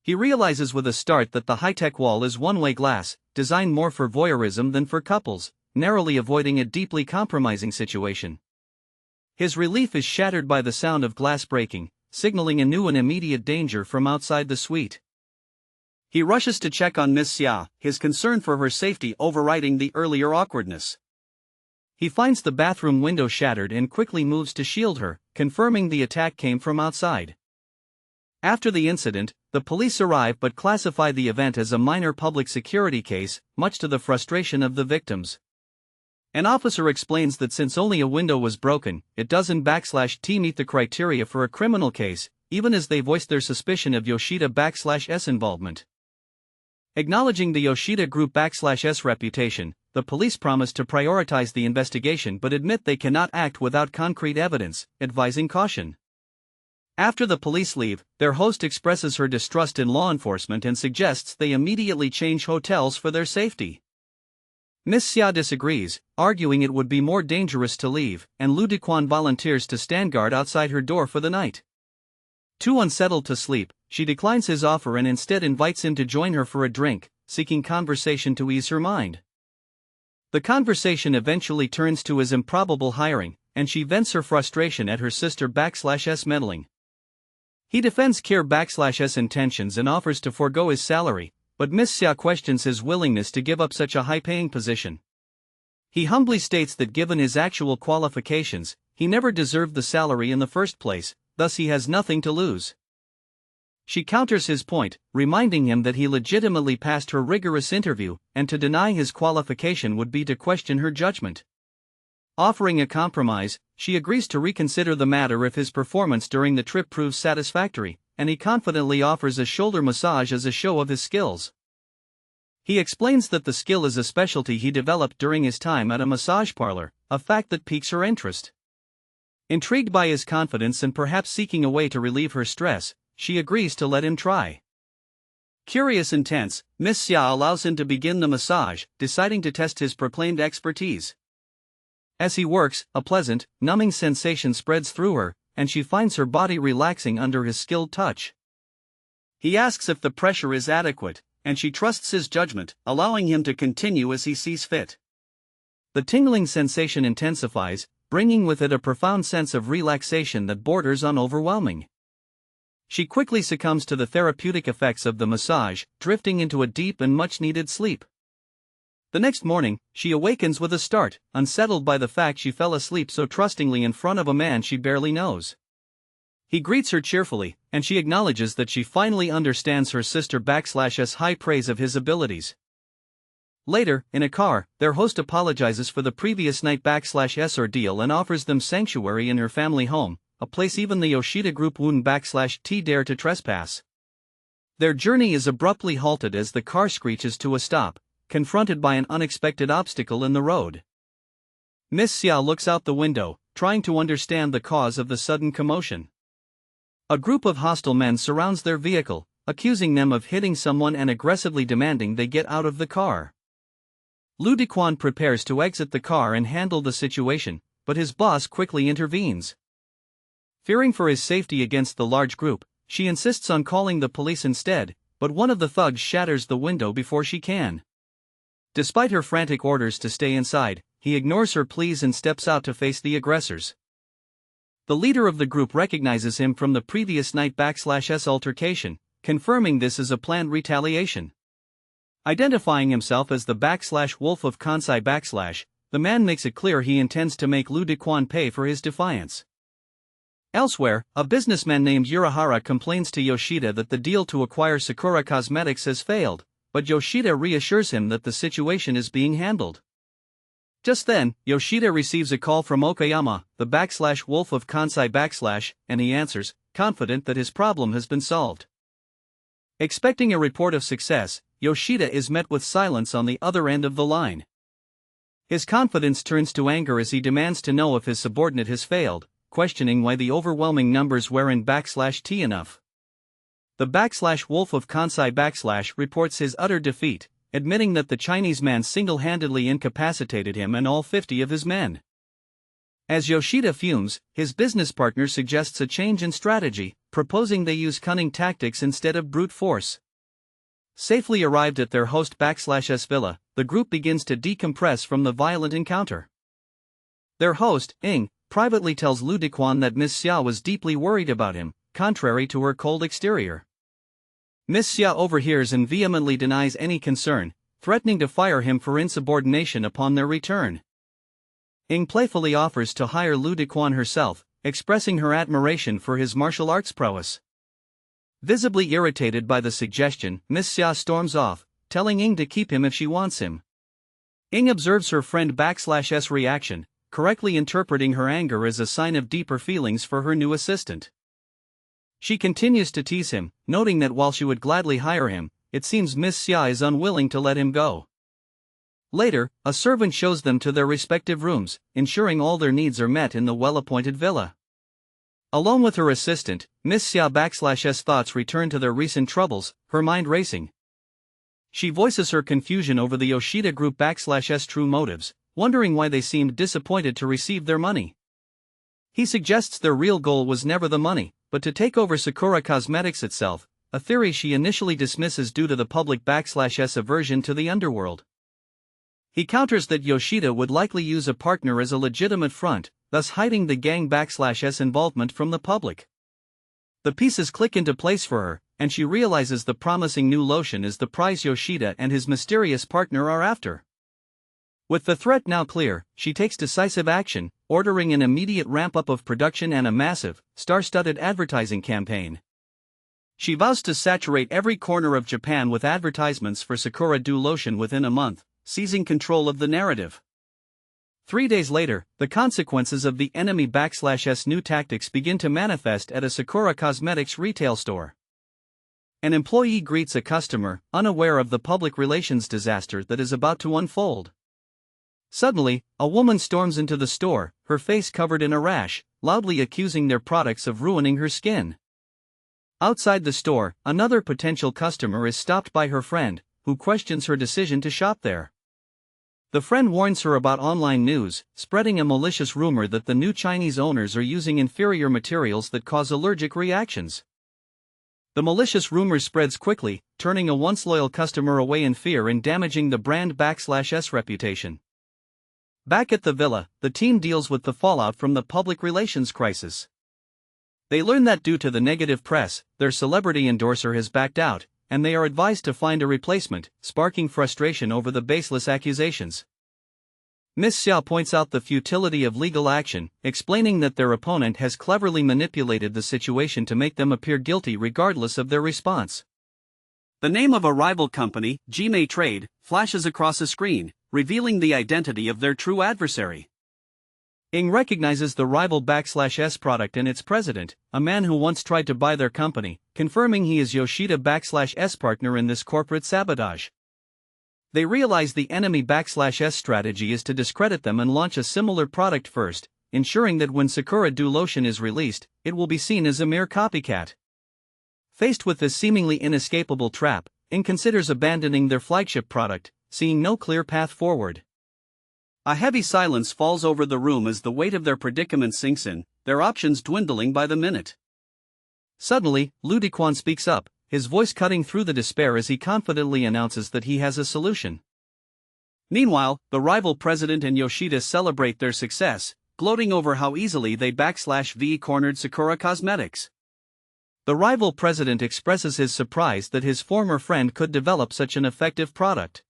He realizes with a start that the high-tech wall is one-way glass, designed more for voyeurism than for couples, narrowly avoiding a deeply compromising situation. His relief is shattered by the sound of glass breaking, signaling a new and immediate danger from outside the suite. He rushes to check on Miss Xia, his concern for her safety overriding the earlier awkwardness. He finds the bathroom window shattered and quickly moves to shield her, confirming the attack came from outside. After the incident, the police arrive but classify the event as a minor public security case, much to the frustration of the victims. An officer explains that since only a window was broken, it doesn't/T meet the criteria for a criminal case, even as they voiced their suspicion of Yoshida/S involvement. Acknowledging the Yoshida Group/S reputation, the police promise to prioritize the investigation but admit they cannot act without concrete evidence, advising caution. After the police leave, their host expresses her distrust in law enforcement and suggests they immediately change hotels for their safety. Miss Xia disagrees, arguing it would be more dangerous to leave, and Lu Dequan volunteers to stand guard outside her door for the night. Too unsettled to sleep, she declines his offer and instead invites him to join her for a drink, seeking conversation to ease her mind. The conversation eventually turns to his improbable hiring, and she vents her frustration at her sister/S meddling. He defends Kir/S intentions and offers to forego his salary, but Miss Xia questions his willingness to give up such a high-paying position. He humbly states that given his actual qualifications, he never deserved the salary in the first place, thus he has nothing to lose. She counters his point, reminding him that he legitimately passed her rigorous interview, and to deny his qualification would be to question her judgment. Offering a compromise, she agrees to reconsider the matter if his performance during the trip proves satisfactory, and he confidently offers a shoulder massage as a show of his skills. He explains that the skill is a specialty he developed during his time at a massage parlor, a fact that piques her interest. Intrigued by his confidence and perhaps seeking a way to relieve her stress, she agrees to let him try. Curious and tense, Miss Xia allows him to begin the massage, deciding to test his proclaimed expertise. As he works, a pleasant, numbing sensation spreads through her, and she finds her body relaxing under his skilled touch. He asks if the pressure is adequate, and she trusts his judgment, allowing him to continue as he sees fit. The tingling sensation intensifies, bringing with it a profound sense of relaxation that borders on overwhelming. She quickly succumbs to the therapeutic effects of the massage, drifting into a deep and much-needed sleep. The next morning, she awakens with a start, unsettled by the fact she fell asleep so trustingly in front of a man she barely knows. He greets her cheerfully, and she acknowledges that she finally understands her sister's high praise of his abilities. Later, in a car, their host apologizes for the previous night ordeal and offers them sanctuary in her family home, a place even the Yoshida group wouldn't dare to trespass. Their journey is abruptly halted as the car screeches to a stop, confronted by an unexpected obstacle in the road. Miss Xia looks out the window, trying to understand the cause of the sudden commotion. A group of hostile men surrounds their vehicle, accusing them of hitting someone and aggressively demanding they get out of the car. Lu Dequan prepares to exit the car and handle the situation, but his boss quickly intervenes. Fearing for his safety against the large group, she insists on calling the police instead, but one of the thugs shatters the window before she can. Despite her frantic orders to stay inside, he ignores her pleas and steps out to face the aggressors. The leader of the group recognizes him from the previous night altercation, confirming this is a planned retaliation. Identifying himself as the Wolf of Kansai the man makes it clear he intends to make Lu Dequan pay for his defiance. Elsewhere, a businessman named Urahara complains to Yoshida that the deal to acquire Sakura Cosmetics has failed, but Yoshida reassures him that the situation is being handled. Just then, Yoshida receives a call from Okayama, the Wolf of Kansai and he answers, confident that his problem has been solved. Expecting a report of success, Yoshida is met with silence on the other end of the line. His confidence turns to anger as he demands to know if his subordinate has failed, questioning why the overwhelming numbers weren't T enough. The Wolf of Kansai reports his utter defeat, admitting that the Chinese man single-handedly incapacitated him and all 50 of his men. As Yoshida fumes, his business partner suggests a change in strategy, proposing they use cunning tactics instead of brute force. Safely arrived at their host /S villa, the group begins to decompress from the violent encounter. Their host, Ing, privately tells Lu Dequan that Miss Xia was deeply worried about him, contrary to her cold exterior. Miss Xia overhears and vehemently denies any concern, threatening to fire him for insubordination upon their return. Ing playfully offers to hire Lu Dequan herself, expressing her admiration for his martial arts prowess. Visibly irritated by the suggestion, Miss Xia storms off, telling Ing to keep him if she wants him. Ing observes her friend /S reaction, correctly interpreting her anger as a sign of deeper feelings for her new assistant. She continues to tease him, noting that while she would gladly hire him, it seems Miss Xia is unwilling to let him go. Later, a servant shows them to their respective rooms, ensuring all their needs are met in the well-appointed villa. Alone with her assistant, Miss Xia thoughts return to their recent troubles, her mind racing. She voices her confusion over the Yoshida group true motives, wondering why they seemed disappointed to receive their money. He suggests their real goal was never the money, but to take over Sakura Cosmetics itself, a theory she initially dismisses due to the public aversion to the underworld. He counters that Yoshida would likely use a partner as a legitimate front, thus hiding the gang involvement from the public. The pieces click into place for her, and she realizes the promising new lotion is the prize Yoshida and his mysterious partner are after. With the threat now clear, she takes decisive action, ordering an immediate ramp-up of production and a massive, star-studded advertising campaign. She vows to saturate every corner of Japan with advertisements for Sakura Dew lotion within a month, seizing control of the narrative. 3 days later, the consequences of the enemy/S new tactics begin to manifest at a Sakura Cosmetics retail store. An employee greets a customer, unaware of the public relations disaster that is about to unfold. Suddenly, a woman storms into the store, her face covered in a rash, loudly accusing their products of ruining her skin. Outside the store, another potential customer is stopped by her friend, who questions her decision to shop there. The friend warns her about online news, spreading a malicious rumor that the new Chinese owners are using inferior materials that cause allergic reactions. The malicious rumor spreads quickly, turning a once loyal customer away in fear and damaging the brand/S reputation. Back at the villa, the team deals with the fallout from the public relations crisis. They learn that due to the negative press, their celebrity endorser has backed out, and they are advised to find a replacement, sparking frustration over the baseless accusations. Miss Xia points out the futility of legal action, explaining that their opponent has cleverly manipulated the situation to make them appear guilty regardless of their response. The name of a rival company, Jime Trade, flashes across a screen, revealing the identity of their true adversary. Ing recognizes the rival/S product and its president, a man who once tried to buy their company, confirming he is Yoshida/S partner in this corporate sabotage. They realize the enemy/S strategy is to discredit them and launch a similar product first, ensuring that when Sakura Dew lotion is released, it will be seen as a mere copycat. Faced with this seemingly inescapable trap, Ing considers abandoning their flagship product, seeing no clear path forward. A heavy silence falls over the room as the weight of their predicament sinks in, their options dwindling by the minute. Suddenly, Lu Dequan speaks up, his voice cutting through the despair as he confidently announces that he has a solution. Meanwhile, the rival president and Yoshida celebrate their success, gloating over how easily they cornered Sakura Cosmetics. The rival president expresses his surprise that his former friend could develop such an effective product.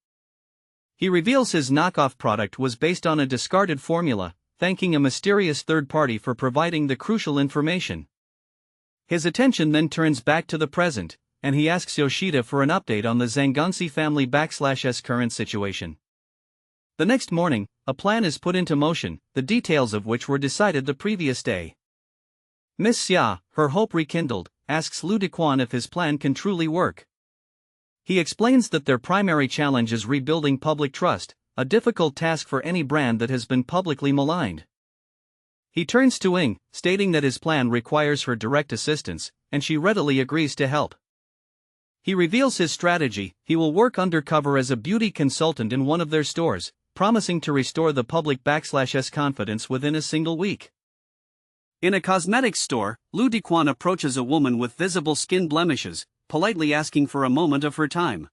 He reveals his knockoff product was based on a discarded formula, thanking a mysterious third party for providing the crucial information. His attention then turns back to the present, and he asks Yoshida for an update on the Zangansi family/S current situation. The next morning, a plan is put into motion, the details of which were decided the previous day. Miss Xia, her hope rekindled, asks Lu Dequan if his plan can truly work. He explains that their primary challenge is rebuilding public trust, a difficult task for any brand that has been publicly maligned. He turns to Ing, stating that his plan requires her direct assistance, and she readily agrees to help. He reveals his strategy: he will work undercover as a beauty consultant in one of their stores, promising to restore the public/S confidence within a single week. In a cosmetics store, Lu Dequan approaches a woman with visible skin blemishes, politely asking for a moment of her time.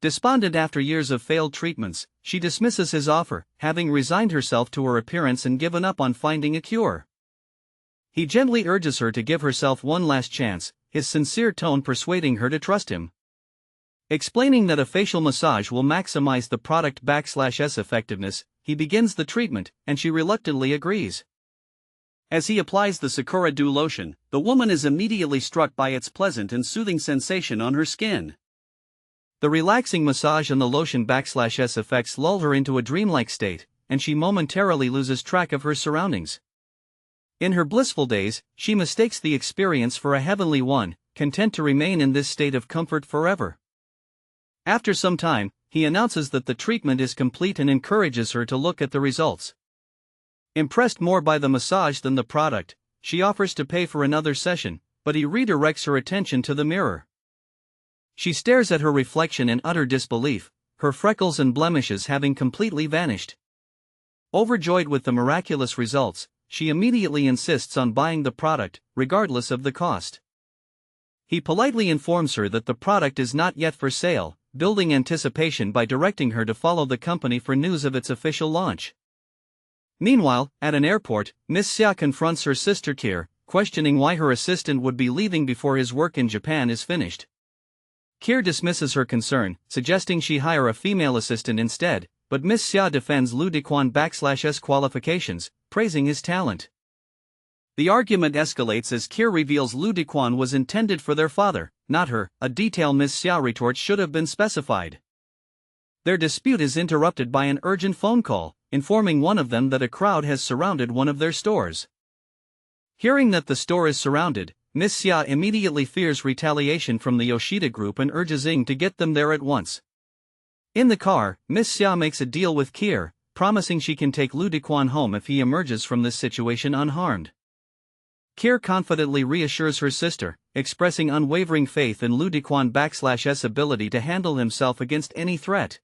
Despondent after years of failed treatments, she dismisses his offer, having resigned herself to her appearance and given up on finding a cure. He gently urges her to give herself one last chance, his sincere tone persuading her to trust him. Explaining that a facial massage will maximize the product/S effectiveness, he begins the treatment, and she reluctantly agrees. As he applies the Sakura Dew lotion, the woman is immediately struck by its pleasant and soothing sensation on her skin. The relaxing massage and the lotion/S effects lull her into a dreamlike state, and she momentarily loses track of her surroundings. In her blissful days, she mistakes the experience for a heavenly one, content to remain in this state of comfort forever. After some time, he announces that the treatment is complete and encourages her to look at the results. Impressed more by the massage than the product, she offers to pay for another session, but he redirects her attention to the mirror. She stares at her reflection in utter disbelief, her freckles and blemishes having completely vanished. Overjoyed with the miraculous results, she immediately insists on buying the product, regardless of the cost. He politely informs her that the product is not yet for sale, building anticipation by directing her to follow the company for news of its official launch. Meanwhile, at an airport, Miss Xia confronts her sister Kier, questioning why her assistant would be leaving before his work in Japan is finished. Kier dismisses her concern, suggesting she hire a female assistant instead, but Miss Xia defends Lu Dequan /S qualifications, praising his talent. The argument escalates as Kier reveals Lu Dequan was intended for their father, not her, a detail Ms. Xia retorts should have been specified. Their dispute is interrupted by an urgent phone call, informing one of them that a crowd has surrounded one of their stores. Hearing that the store is surrounded, Ms. Xia immediately fears retaliation from the Yoshida group and urges Ing to get them there at once. In the car, Ms. Xia makes a deal with Kier, promising she can take Lu Dequan home if he emerges from this situation unharmed. Kier confidently reassures her sister, expressing unwavering faith in Lu Dequan/'s ability to handle himself against any threat.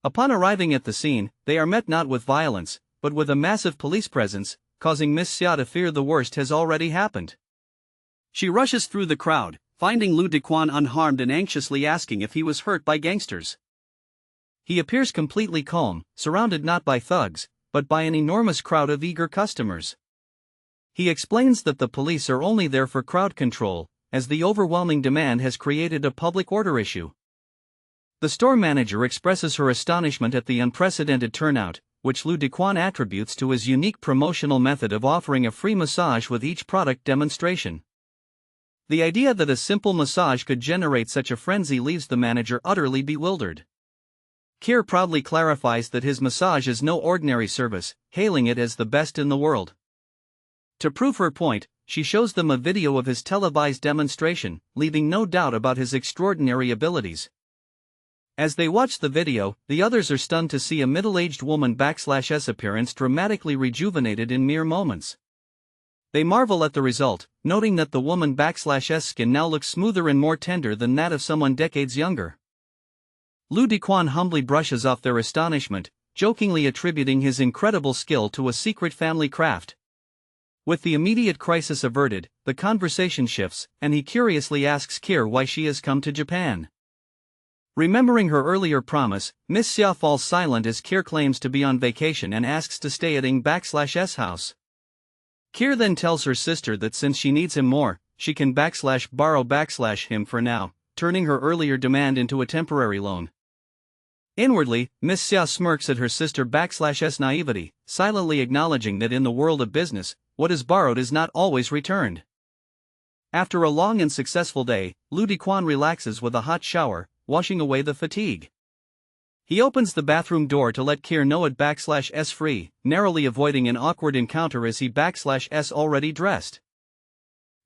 Upon arriving at the scene, they are met not with violence, but with a massive police presence, causing Ms. Xia to fear the worst has already happened. She rushes through the crowd, finding Lu Dequan unharmed and anxiously asking if he was hurt by gangsters. He appears completely calm, surrounded not by thugs, but by an enormous crowd of eager customers. He explains that the police are only there for crowd control, as the overwhelming demand has created a public order issue. The store manager expresses her astonishment at the unprecedented turnout, which Lu Dequan attributes to his unique promotional method of offering a free massage with each product demonstration. The idea that a simple massage could generate such a frenzy leaves the manager utterly bewildered. Kier proudly clarifies that his massage is no ordinary service, hailing it as the best in the world. To prove her point, she shows them a video of his televised demonstration, leaving no doubt about his extraordinary abilities. As they watch the video, the others are stunned to see a middle-aged woman/'s appearance dramatically rejuvenated in mere moments. They marvel at the result, noting that the woman/'s skin now looks smoother and more tender than that of someone decades younger. Lu Dequan humbly brushes off their astonishment, jokingly attributing his incredible skill to a secret family craft. With the immediate crisis averted, the conversation shifts, and he curiously asks Kier why she has come to Japan. Remembering her earlier promise, Ms. Xia falls silent as Kier claims to be on vacation and asks to stay at Ing/'s house. Kier then tells her sister that since she needs him more, she can /borrow/him for now, turning her earlier demand into a temporary loan. Inwardly, Ms. Xia smirks at her sister/'s naivety, silently acknowledging that in the world of business, what is borrowed is not always returned. After a long and successful day, Lu Dequan relaxes with a hot shower, washing away the fatigue. He opens the bathroom door to let Kier know it/s free, narrowly avoiding an awkward encounter as he/s already dressed.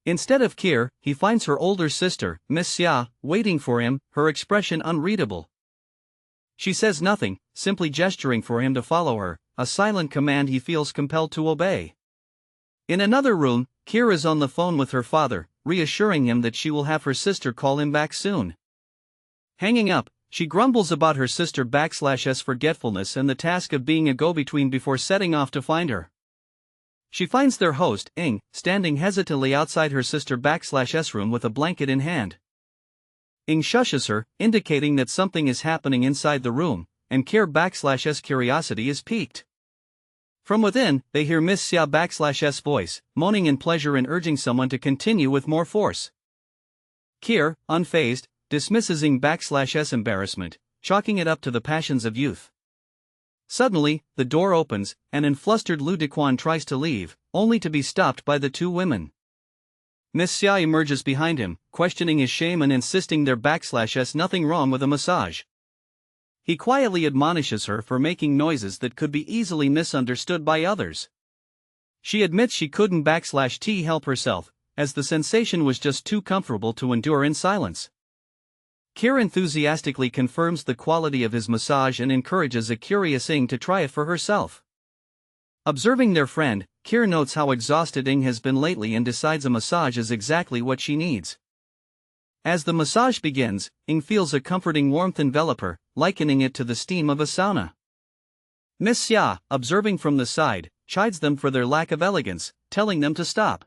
Instead of Kier, he finds her older sister, Ms. Xia, waiting for him, her expression unreadable. She says nothing, simply gesturing for him to follow her, a silent command he feels compelled to obey. In another room, Kier is on the phone with her father, reassuring him that she will have her sister call him back soon. Hanging up, she grumbles about her sister/'s forgetfulness and the task of being a go-between before setting off to find her. She finds their host, Ing, standing hesitantly outside her sister/'s room with a blanket in hand. Ing shushes her, indicating that something is happening inside the room, and Kier/'s curiosity is piqued. From within, they hear Ms. Xia/'s voice, moaning in pleasure and urging someone to continue with more force. Kier, unfazed, dismisses Ing/'s embarrassment, chalking it up to the passions of youth. Suddenly, the door opens, and an flustered Lu Dequan tries to leave, only to be stopped by the two women. Ms. Xia emerges behind him, questioning his shame and insisting there's nothing wrong with a massage. He quietly admonishes her for making noises that could be easily misunderstood by others. She admits she couldn't help herself, as the sensation was just too comfortable to endure in silence. Kier enthusiastically confirms the quality of his massage and encourages a curious Ing to try it for herself. Observing their friend, Kier notes how exhausted Ing has been lately and decides a massage is exactly what she needs. As the massage begins, Ing feels a comforting warmth envelop her, likening it to the steam of a sauna. Ms. Xia, observing from the side, chides them for their lack of elegance, telling them to stop.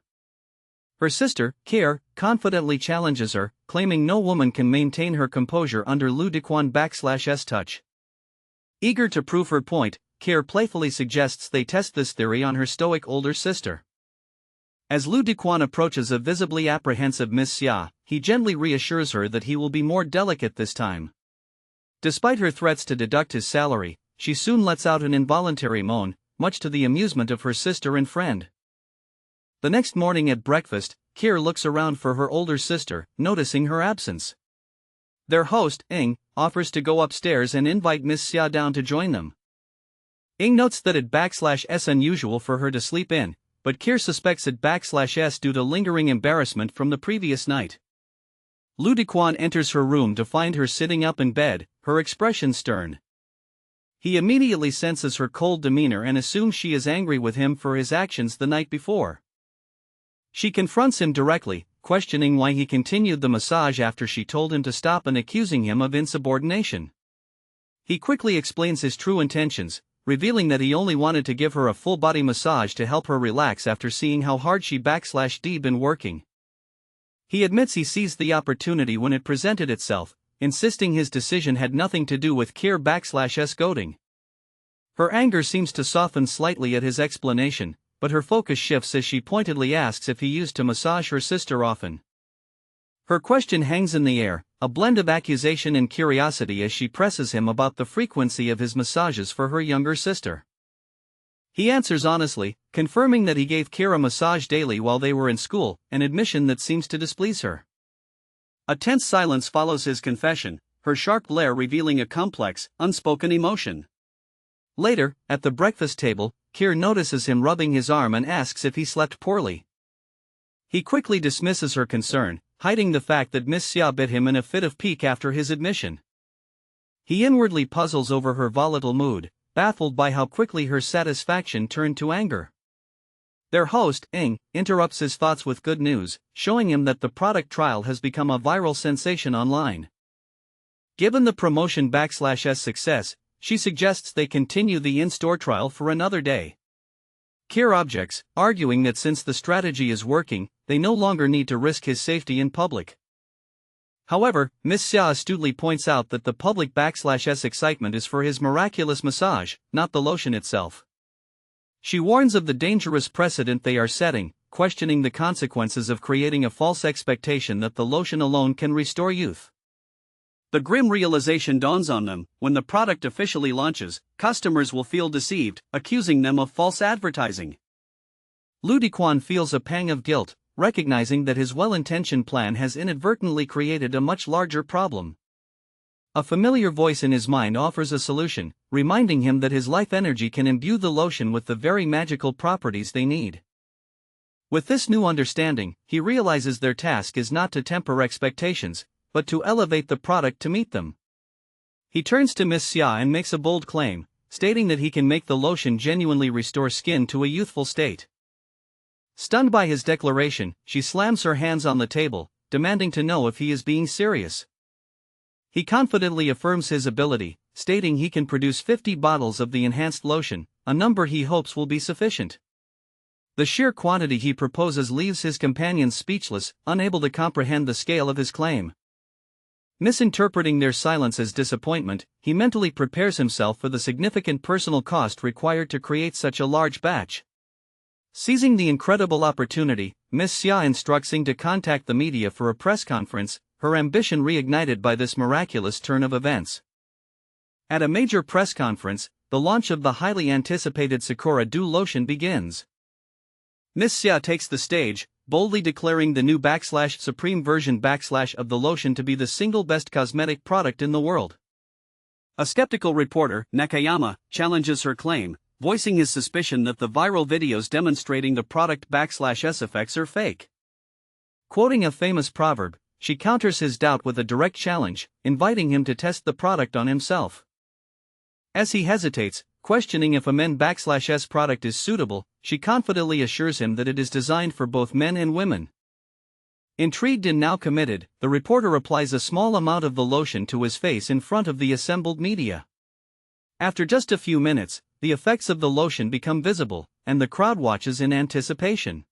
Her sister, Kier, confidently challenges her, claiming no woman can maintain her composure under Lu Dequan/'s touch. Eager to prove her point, Kier playfully suggests they test this theory on her stoic older sister. As Lu Dequan approaches a visibly apprehensive Ms. Xia, he gently reassures her that he will be more delicate this time. Despite her threats to deduct his salary, she soon lets out an involuntary moan, much to the amusement of her sister and friend. The next morning at breakfast, Kir looks around for her older sister, noticing her absence. Their host, Ing, offers to go upstairs and invite Miss Xia down to join them. Ing notes that it's unusual for her to sleep in, but Kir suspects it's due to lingering embarrassment from the previous night. Lu Dequan enters her room to find her sitting up in bed, her expression stern. He immediately senses her cold demeanor and assumes she is angry with him for his actions the night before. She confronts him directly, questioning why he continued the massage after she told him to stop and accusing him of insubordination. He quickly explains his true intentions, revealing that he only wanted to give her a full-body massage to help her relax after seeing how hard she been working. He admits he seized the opportunity when it presented itself, insisting his decision had nothing to do with Kir/S goading. Her anger seems to soften slightly at his explanation, but her focus shifts as she pointedly asks if he used to massage her sister often. Her question hangs in the air, a blend of accusation and curiosity as she presses him about the frequency of his massages for her younger sister. He answers honestly, confirming that he gave Kir a massage daily while they were in school, an admission that seems to displease her. A tense silence follows his confession, her sharp glare revealing a complex, unspoken emotion. Later, at the breakfast table, Kir notices him rubbing his arm and asks if he slept poorly. He quickly dismisses her concern, hiding the fact that Miss Xia bit him in a fit of pique after his admission. He inwardly puzzles over her volatile mood, baffled by how quickly her satisfaction turned to anger. Their host, Ing, interrupts his thoughts with good news, showing him that the product trial has become a viral sensation online. Given the promotion/S success, she suggests they continue the in-store trial for another day. Kir objects, arguing that since the strategy is working, they no longer need to risk his safety in public. However, Miss Xia astutely points out that the public/S excitement is for his miraculous massage, not the lotion itself. She warns of the dangerous precedent they are setting, questioning the consequences of creating a false expectation that the lotion alone can restore youth. The grim realization dawns on them: when the product officially launches, customers will feel deceived, accusing them of false advertising. Lu Dequan feels a pang of guilt, recognizing that his well-intentioned plan has inadvertently created a much larger problem. A familiar voice in his mind offers a solution, reminding him that his life energy can imbue the lotion with the very magical properties they need. With this new understanding, he realizes their task is not to temper expectations, but to elevate the product to meet them. He turns to Miss Xia and makes a bold claim, stating that he can make the lotion genuinely restore skin to a youthful state. Stunned by his declaration, she slams her hands on the table, demanding to know if he is being serious. He confidently affirms his ability, stating he can produce 50 bottles of the enhanced lotion, a number he hopes will be sufficient. The sheer quantity he proposes leaves his companions speechless, unable to comprehend the scale of his claim. Misinterpreting their silence as disappointment, he mentally prepares himself for the significant personal cost required to create such a large batch. Seizing the incredible opportunity, Miss Xia instructs Ing to contact the media for a press conference, her ambition reignited by this miraculous turn of events. At a major press conference, the launch of the highly anticipated Sakura Dew lotion begins. Miss Xia takes the stage, boldly declaring the new /supreme version of the lotion to be the single best cosmetic product in the world. A skeptical reporter, Nakayama, challenges her claim, voicing his suspicion that the viral videos demonstrating the product /S effects are fake. Quoting a famous proverb, she counters his doubt with a direct challenge, inviting him to test the product on himself. As he hesitates, questioning if a men/S product is suitable, she confidently assures him that it is designed for both men and women. Intrigued and now committed, the reporter applies a small amount of the lotion to his face in front of the assembled media. After just a few minutes, the effects of the lotion become visible, and the crowd watches in anticipation.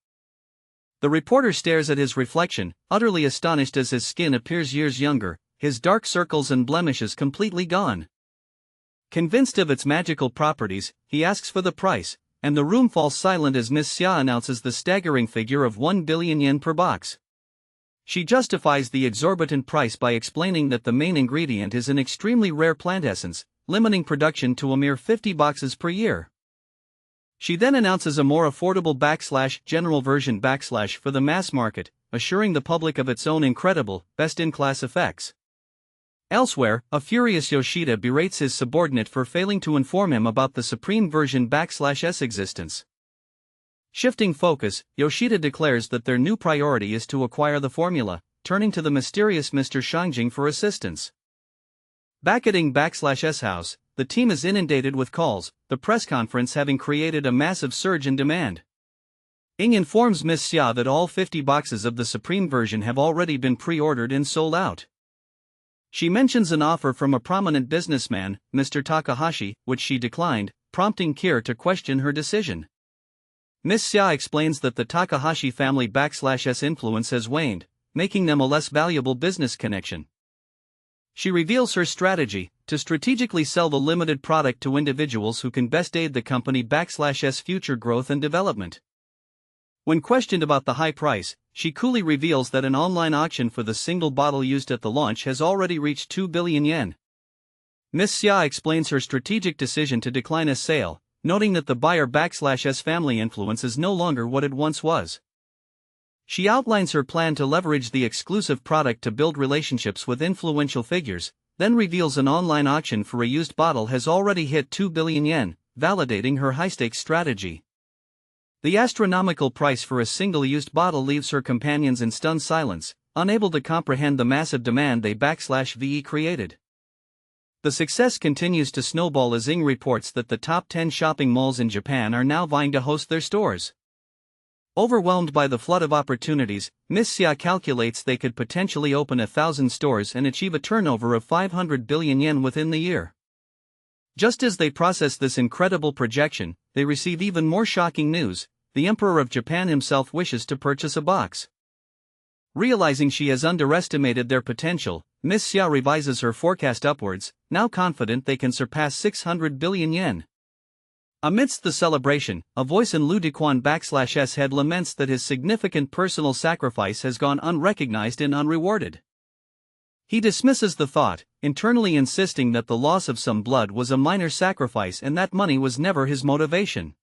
The reporter stares at his reflection, utterly astonished as his skin appears years younger, his dark circles and blemishes completely gone. Convinced of its magical properties, he asks for the price, and the room falls silent as Miss Xia announces the staggering figure of 1 billion yen per box. She justifies the exorbitant price by explaining that the main ingredient is an extremely rare plant essence, limiting production to a mere 50 boxes per year. She then announces a more affordable general version for the mass market, assuring the public of its own incredible, best-in-class effects. Elsewhere, a furious Yoshida berates his subordinate for failing to inform him about the Supreme version /S existence. Shifting focus, Yoshida declares that their new priority is to acquire the formula, turning to the mysterious Mr. Shangjing for assistance. Back at Ing/S house, the team is inundated with calls, the press conference having created a massive surge in demand. Ing informs Miss Xia that all 50 boxes of the Supreme version have already been pre-ordered and sold out. She mentions an offer from a prominent businessman, Mr. Takahashi, which she declined, prompting Kir to question her decision. Miss Xia explains that the Takahashi family /S influence has waned, making them a less valuable business connection. She reveals her strategy, to strategically sell the limited product to individuals who can best aid the company /S future growth and development. When questioned about the high price, she coolly reveals that an online auction for the single bottle used at the launch has already reached 2 billion yen. Miss Xia explains her strategic decision to decline a sale, noting that the buyer /S family influence is no longer what it once was. She outlines her plan to leverage the exclusive product to build relationships with influential figures, then reveals an online auction for a used bottle has already hit 2 billion yen, validating her high-stakes strategy. The astronomical price for a single used bottle leaves her companions in stunned silence, unable to comprehend the massive demand they /VE created. The success continues to snowball as Ing reports that the top 10 shopping malls in Japan are now vying to host their stores. Overwhelmed by the flood of opportunities, Miss Xia calculates they could potentially open 1,000 stores and achieve a turnover of 500 billion yen within the year. Just as they process this incredible projection, they receive even more shocking news: the Emperor of Japan himself wishes to purchase a box. Realizing she has underestimated their potential, Miss Xia revises her forecast upwards, now confident they can surpass 600 billion yen. Amidst the celebration, a voice in Lu Dequan /S head laments that his significant personal sacrifice has gone unrecognized and unrewarded. He dismisses the thought, internally insisting that the loss of some blood was a minor sacrifice and that money was never his motivation.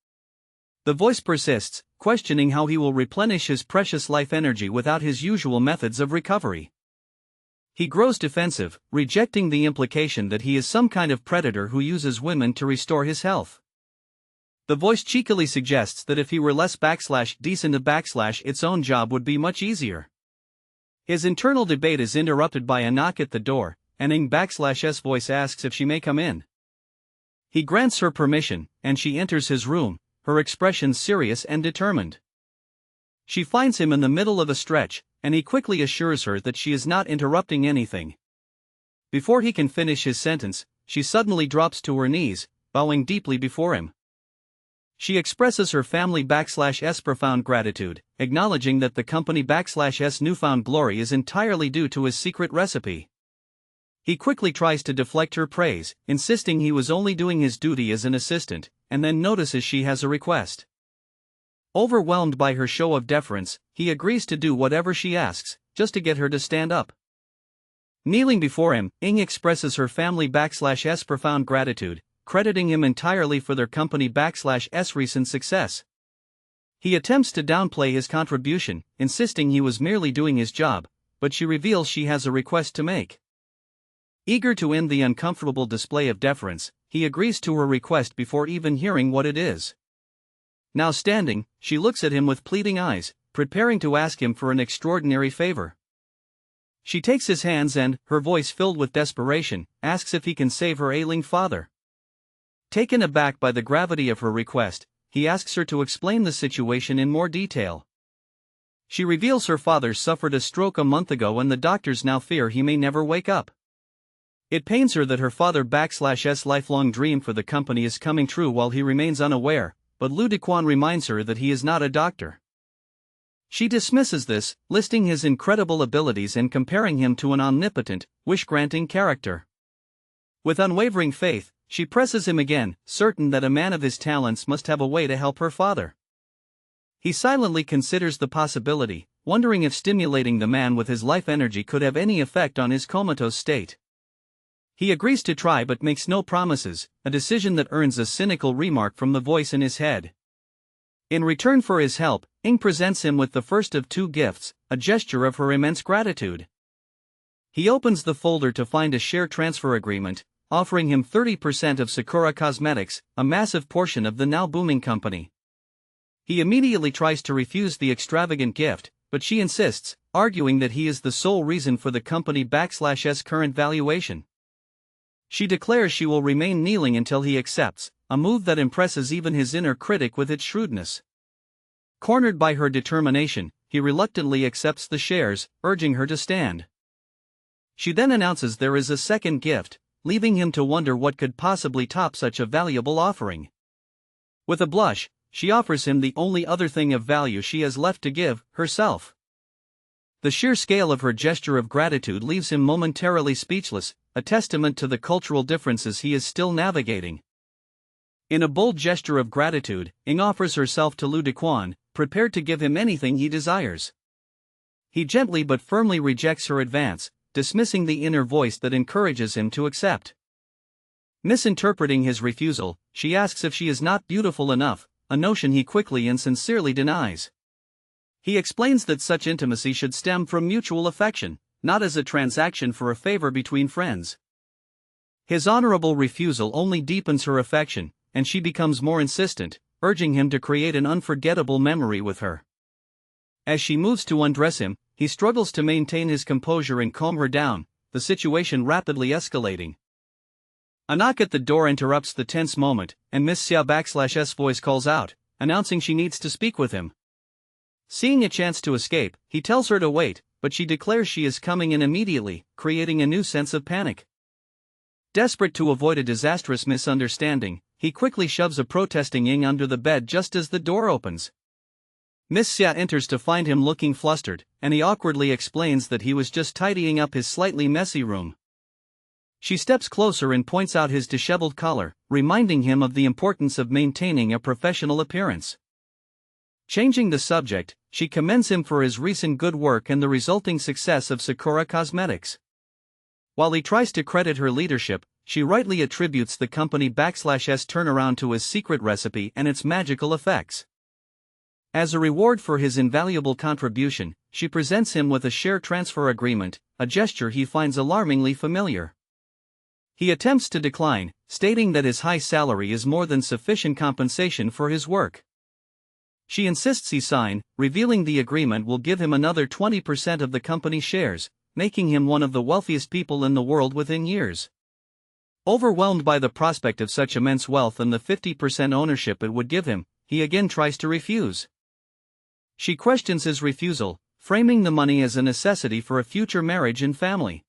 The voice persists, questioning how he will replenish his precious life energy without his usual methods of recovery. He grows defensive, rejecting the implication that he is some kind of predator who uses women to restore his health. The voice cheekily suggests that if he were less decent its own job would be much easier. His internal debate is interrupted by a knock at the door, and Ing/S voice asks if she may come in. He grants her permission, and she enters his room, her expression serious and determined. She finds him in the middle of a stretch, and he quickly assures her that she is not interrupting anything. Before he can finish his sentence, she suddenly drops to her knees, bowing deeply before him. She expresses her family /S profound gratitude, acknowledging that the company /S newfound glory is entirely due to his secret recipe. He quickly tries to deflect her praise, insisting he was only doing his duty as an assistant, and then notices she has a request. Overwhelmed by her show of deference, he agrees to do whatever she asks, just to get her to stand up. Kneeling before him, Ing expresses her family /S profound gratitude, crediting him entirely for their company /S recent success. He attempts to downplay his contribution, insisting he was merely doing his job, but she reveals she has a request to make. Eager to end the uncomfortable display of deference, he agrees to her request before even hearing what it is. Now standing, she looks at him with pleading eyes, preparing to ask him for an extraordinary favor. She takes his hands and, her voice filled with desperation, asks if he can save her ailing father. Taken aback by the gravity of her request, he asks her to explain the situation in more detail. She reveals her father suffered a stroke a month ago and the doctors now fear he may never wake up. It pains her that her father /S lifelong dream for the company is coming true while he remains unaware, but Lu Dequan reminds her that he is not a doctor. She dismisses this, listing his incredible abilities and comparing him to an omnipotent, wish-granting character. With unwavering faith, she presses him again, certain that a man of his talents must have a way to help her father. He silently considers the possibility, wondering if stimulating the man with his life energy could have any effect on his comatose state. He agrees to try but makes no promises, a decision that earns a cynical remark from the voice in his head. In return for his help, Ing presents him with the first of two gifts, a gesture of her immense gratitude. He opens the folder to find a share transfer agreement, offering him 30% of Sakura Cosmetics, a massive portion of the now booming company. He immediately tries to refuse the extravagant gift, but she insists, arguing that he is the sole reason for the company/'s current valuation. She declares she will remain kneeling until he accepts, a move that impresses even his inner critic with its shrewdness. Cornered by her determination, he reluctantly accepts the shares, urging her to stand. She then announces there is a second gift, leaving him to wonder what could possibly top such a valuable offering. With a blush, she offers him the only other thing of value she has left to give, herself. The sheer scale of her gesture of gratitude leaves him momentarily speechless, a testament to the cultural differences he is still navigating. In a bold gesture of gratitude, Ing offers herself to Lu Dequan, prepared to give him anything he desires. He gently but firmly rejects her advance, dismissing the inner voice that encourages him to accept. Misinterpreting his refusal, she asks if she is not beautiful enough, a notion he quickly and sincerely denies. He explains that such intimacy should stem from mutual affection, not as a transaction for a favor between friends. His honorable refusal only deepens her affection, and she becomes more insistent, urging him to create an unforgettable memory with her. As she moves to undress him, he struggles to maintain his composure and calm her down, the situation rapidly escalating. A knock at the door interrupts the tense moment, and Miss Xiao/'s voice calls out, announcing she needs to speak with him. Seeing a chance to escape, he tells her to wait, but she declares she is coming in immediately, creating a new sense of panic. Desperate to avoid a disastrous misunderstanding, he quickly shoves a protesting Ing under the bed just as the door opens. Miss Xia enters to find him looking flustered, and he awkwardly explains that he was just tidying up his slightly messy room. She steps closer and points out his disheveled collar, reminding him of the importance of maintaining a professional appearance. Changing the subject, she commends him for his recent good work and the resulting success of Sakura Cosmetics. While he tries to credit her leadership, she rightly attributes the company/'s turnaround to his secret recipe and its magical effects. As a reward for his invaluable contribution, she presents him with a share transfer agreement, a gesture he finds alarmingly familiar. He attempts to decline, stating that his high salary is more than sufficient compensation for his work. She insists he sign, revealing the agreement will give him another 20% of the company's shares, making him one of the wealthiest people in the world within years. Overwhelmed by the prospect of such immense wealth and the 50% ownership it would give him, he again tries to refuse. She questions his refusal, framing the money as a necessity for a future marriage and family.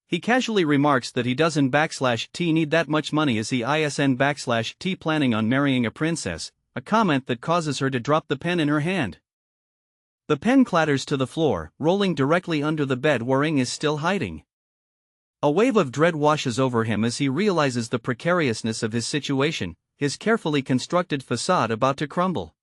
He casually remarks that he doesn't/t need that much money as he isn't/t planning on marrying a princess, a comment that causes her to drop the pen in her hand. The pen clatters to the floor, rolling directly under the bed where Ing is still hiding. A wave of dread washes over him as he realizes the precariousness of his situation, his carefully constructed facade about to crumble.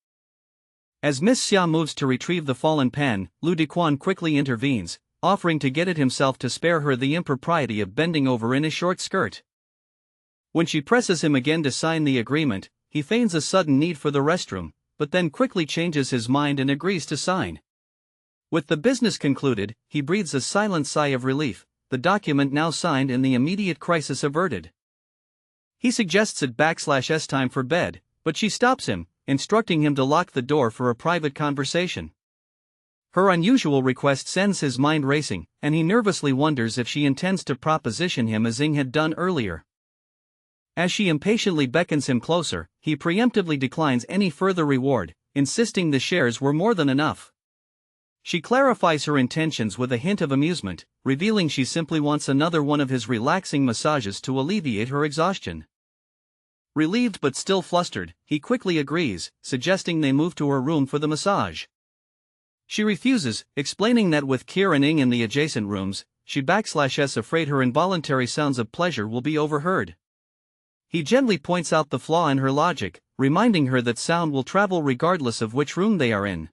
As Miss Xia moves to retrieve the fallen pen, Lu Dequan quickly intervenes, offering to get it himself to spare her the impropriety of bending over in a short skirt. When she presses him again to sign the agreement, he feigns a sudden need for the restroom, but then quickly changes his mind and agrees to sign. With the business concluded, he breathes a silent sigh of relief, the document now signed and the immediate crisis averted. He suggests it/s time for bed, but she stops him, instructing him to lock the door for a private conversation. Her unusual request sends his mind racing, and he nervously wonders if she intends to proposition him as Ing had done earlier. As she impatiently beckons him closer, he preemptively declines any further reward, insisting the shares were more than enough. She clarifies her intentions with a hint of amusement, revealing she simply wants another one of his relaxing massages to alleviate her exhaustion. Relieved but still flustered, he quickly agrees, suggesting they move to her room for the massage. She refuses, explaining that with Kier and Ing in the adjacent rooms, she/s afraid her involuntary sounds of pleasure will be overheard. He gently points out the flaw in her logic, reminding her that sound will travel regardless of which room they are in.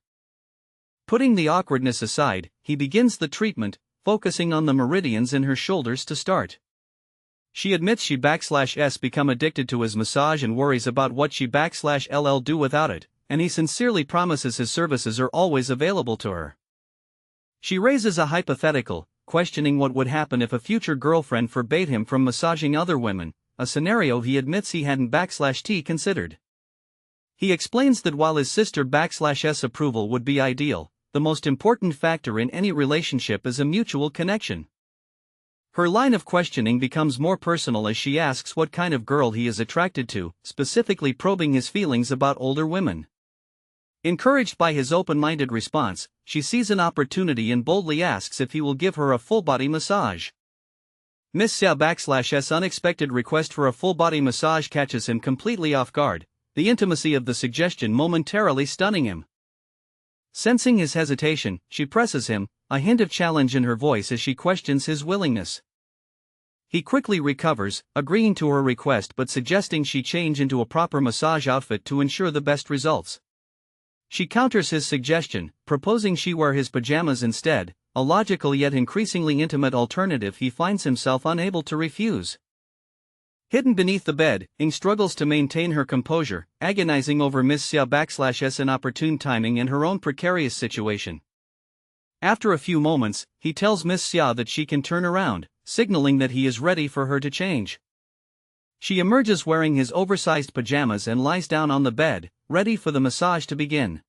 Putting the awkwardness aside, he begins the treatment, focusing on the meridians in her shoulders to start. She admits she/s become addicted to his massage and worries about what she/ll do without it, and he sincerely promises his services are always available to her. She raises a hypothetical, questioning what would happen if a future girlfriend forbade him from massaging other women, a scenario he admits he hadn't considered. He explains that while his sister/S approval would be ideal, the most important factor in any relationship is a mutual connection. Her line of questioning becomes more personal as she asks what kind of girl he is attracted to, specifically probing his feelings about older women. Encouraged by his open-minded response, she sees an opportunity and boldly asks if he will give her a full-body massage. Miss Xiao/S' unexpected request for a full-body massage catches him completely off guard, the intimacy of the suggestion momentarily stunning him. Sensing his hesitation, she presses him, a hint of challenge in her voice as she questions his willingness. He quickly recovers, agreeing to her request but suggesting she change into a proper massage outfit to ensure the best results. She counters his suggestion, proposing she wear his pajamas instead, a logical yet increasingly intimate alternative he finds himself unable to refuse. Hidden beneath the bed, Ing struggles to maintain her composure, agonizing over Miss Xiao/S' inopportune timing and her own precarious situation. After a few moments, he tells Miss Xiao that she can turn around, signaling that he is ready for her to change. She emerges wearing his oversized pajamas and lies down on the bed, ready for the massage to begin.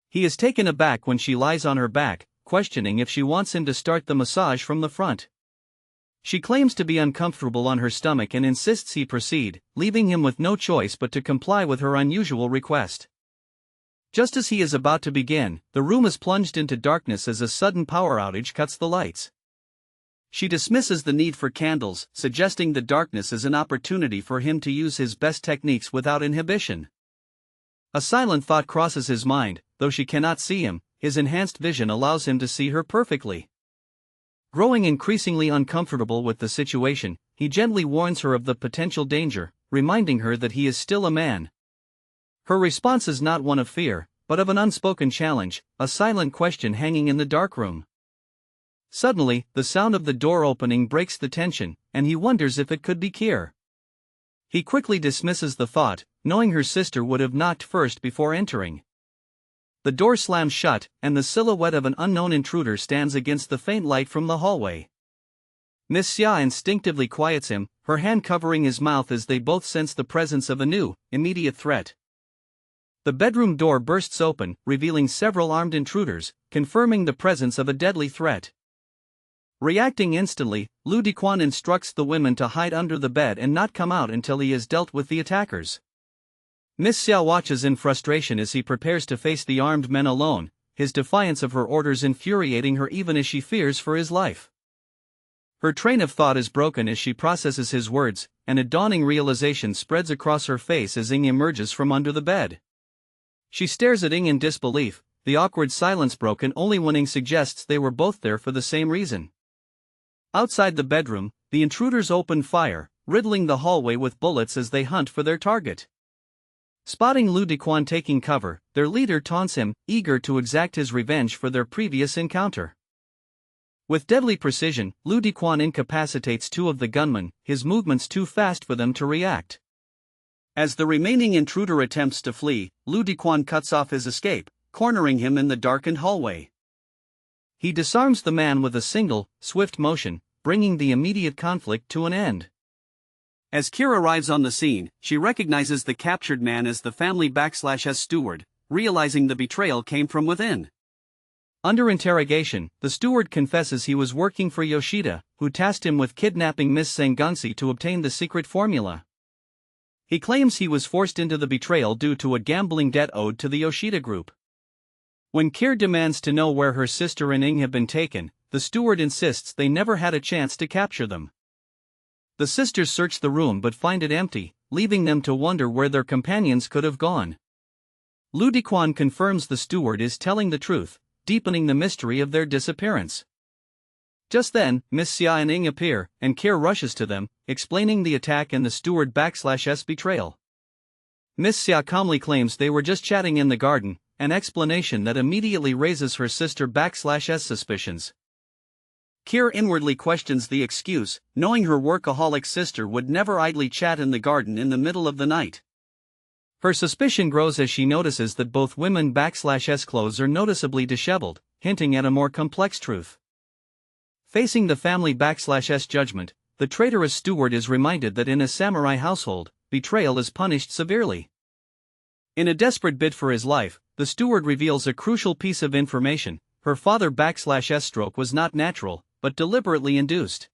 He is taken aback when she lies on her back, questioning if she wants him to start the massage from the front. She claims to be uncomfortable on her stomach and insists he proceed, leaving him with no choice but to comply with her unusual request. Just as he is about to begin, the room is plunged into darkness as a sudden power outage cuts the lights. She dismisses the need for candles, suggesting the darkness is an opportunity for him to use his best techniques without inhibition. A silent thought crosses his mind, though she cannot see him, his enhanced vision allows him to see her perfectly. Growing increasingly uncomfortable with the situation, he gently warns her of the potential danger, reminding her that he is still a man. Her response is not one of fear, but of an unspoken challenge, a silent question hanging in the dark room. Suddenly, the sound of the door opening breaks the tension, and he wonders if it could be Kier. He quickly dismisses the thought, knowing her sister would have knocked first before entering. The door slams shut, and the silhouette of an unknown intruder stands against the faint light from the hallway. Miss Xia instinctively quiets him, her hand covering his mouth as they both sense the presence of a new, immediate threat. The bedroom door bursts open, revealing several armed intruders, confirming the presence of a deadly threat. Reacting instantly, Lu Diquan instructs the women to hide under the bed and not come out until he has dealt with the attackers. Miss Xiao watches in frustration as he prepares to face the armed men alone, his defiance of her orders infuriating her even as she fears for his life. Her train of thought is broken as she processes his words, and a dawning realization spreads across her face as Ing emerges from under the bed. She stares at Ing in disbelief, the awkward silence broken only when Ing suggests they were both there for the same reason. Outside the bedroom, the intruders open fire, riddling the hallway with bullets as they hunt for their target. Spotting Lu Diquan taking cover, their leader taunts him, eager to exact his revenge for their previous encounter. With deadly precision, Lu Diquan incapacitates two of the gunmen, his movements too fast for them to react. As the remaining intruder attempts to flee, Lu Diquan cuts off his escape, cornering him in the darkened hallway. He disarms the man with a single, swift motion, bringing the immediate conflict to an end. As Kier arrives on the scene, she recognizes the captured man as the family/S steward, realizing the betrayal came from within. Under interrogation, the steward confesses he was working for Yoshida, who tasked him with kidnapping Miss Sengunsi to obtain the secret formula. He claims he was forced into the betrayal due to a gambling debt owed to the Yoshida group. When Kier demands to know where her sister and Ing have been taken, the steward insists they never had a chance to capture them. The sisters search the room but find it empty, leaving them to wonder where their companions could have gone. Lu Diquan confirms the steward is telling the truth, deepening the mystery of their disappearance. Just then, Miss Xia and Ing appear, and Kier rushes to them, explaining the attack and the steward/S betrayal. Miss Xia calmly claims they were just chatting in the garden, an explanation that immediately raises her sister/S suspicions. Kier inwardly questions the excuse, knowing her workaholic sister would never idly chat in the garden in the middle of the night. Her suspicion grows as she notices that both women/s clothes are noticeably disheveled, hinting at a more complex truth. Facing the family/s judgment, the traitorous steward is reminded that in a samurai household, betrayal is punished severely. In a desperate bid for his life, the steward reveals a crucial piece of information: her father/s stroke was not natural, but deliberately induced.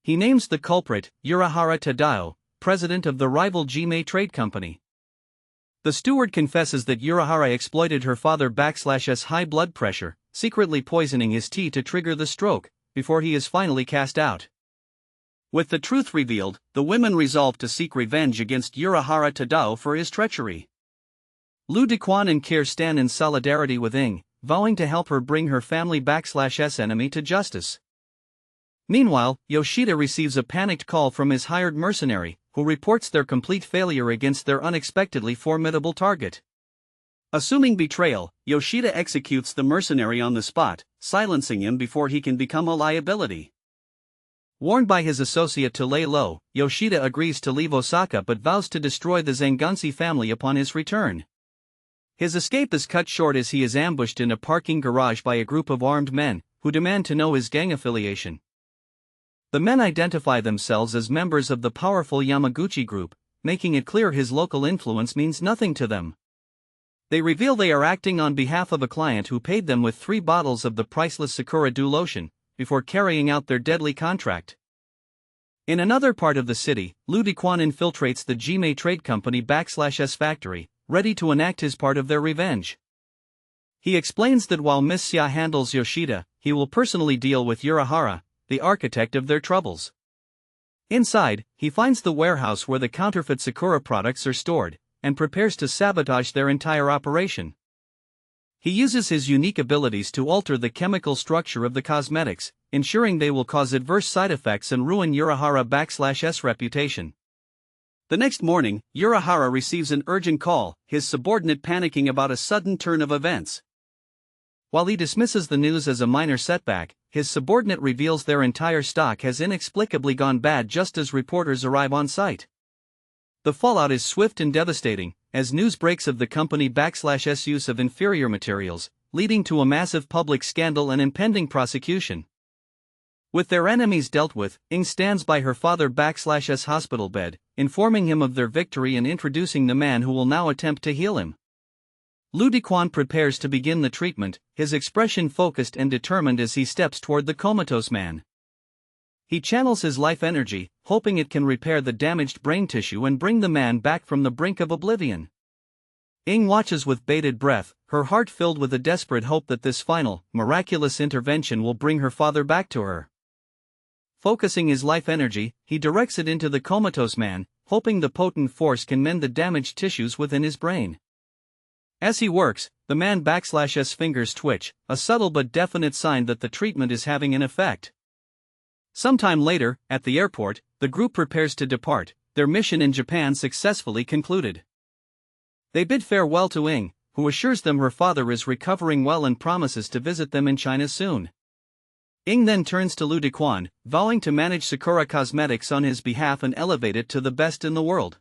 He names the culprit, Urahara Tadao, president of the rival Jime Trade Company. The steward confesses that Urahara exploited her father/s high blood pressure, secretly poisoning his tea to trigger the stroke, before he is finally cast out. With the truth revealed, the women resolve to seek revenge against Urahara Tadao for his treachery. Lu Dequan and Kier stand in solidarity with Ing, vowing to help her bring her family/s enemy to justice. Meanwhile, Yoshida receives a panicked call from his hired mercenary, who reports their complete failure against their unexpectedly formidable target. Assuming betrayal, Yoshida executes the mercenary on the spot, silencing him before he can become a liability. Warned by his associate to lay low, Yoshida agrees to leave Osaka but vows to destroy the Zenganshi family upon his return. His escape is cut short as he is ambushed in a parking garage by a group of armed men, who demand to know his gang affiliation. The men identify themselves as members of the powerful Yamaguchi group, making it clear his local influence means nothing to them. They reveal they are acting on behalf of a client who paid them with 3 bottles of the priceless Sakura Dew lotion, before carrying out their deadly contract. In another part of the city, Lu Dequan infiltrates the Jime Trade Company/s factory, ready to enact his part of their revenge. He explains that while Miss Xia handles Yoshida, he will personally deal with Urahara, the architect of their troubles. Inside, he finds the warehouse where the counterfeit Sakura products are stored, and prepares to sabotage their entire operation. He uses his unique abilities to alter the chemical structure of the cosmetics, ensuring they will cause adverse side effects and ruin Urahara/s reputation. The next morning, Urahara receives an urgent call, his subordinate panicking about a sudden turn of events. While he dismisses the news as a minor setback, his subordinate reveals their entire stock has inexplicably gone bad just as reporters arrive on site. The fallout is swift and devastating, as news breaks of the company/s use of inferior materials, leading to a massive public scandal and impending prosecution. With their enemies dealt with, Ing stands by her father/s hospital bed, informing him of their victory and introducing the man who will now attempt to heal him. Lu Dequan prepares to begin the treatment, his expression focused and determined as he steps toward the comatose man. He channels his life energy, hoping it can repair the damaged brain tissue and bring the man back from the brink of oblivion. Ing watches with bated breath, her heart filled with a desperate hope that this final, miraculous intervention will bring her father back to her. Focusing his life energy, he directs it into the comatose man, hoping the potent force can mend the damaged tissues within his brain. As he works, the man/s fingers twitch, a subtle but definite sign that the treatment is having an effect. Sometime later, at the airport, the group prepares to depart, their mission in Japan successfully concluded. They bid farewell to Ing, who assures them her father is recovering well and promises to visit them in China soon. Ing then turns to Lu Dequan, vowing to manage Sakura Cosmetics on his behalf and elevate it to the best in the world.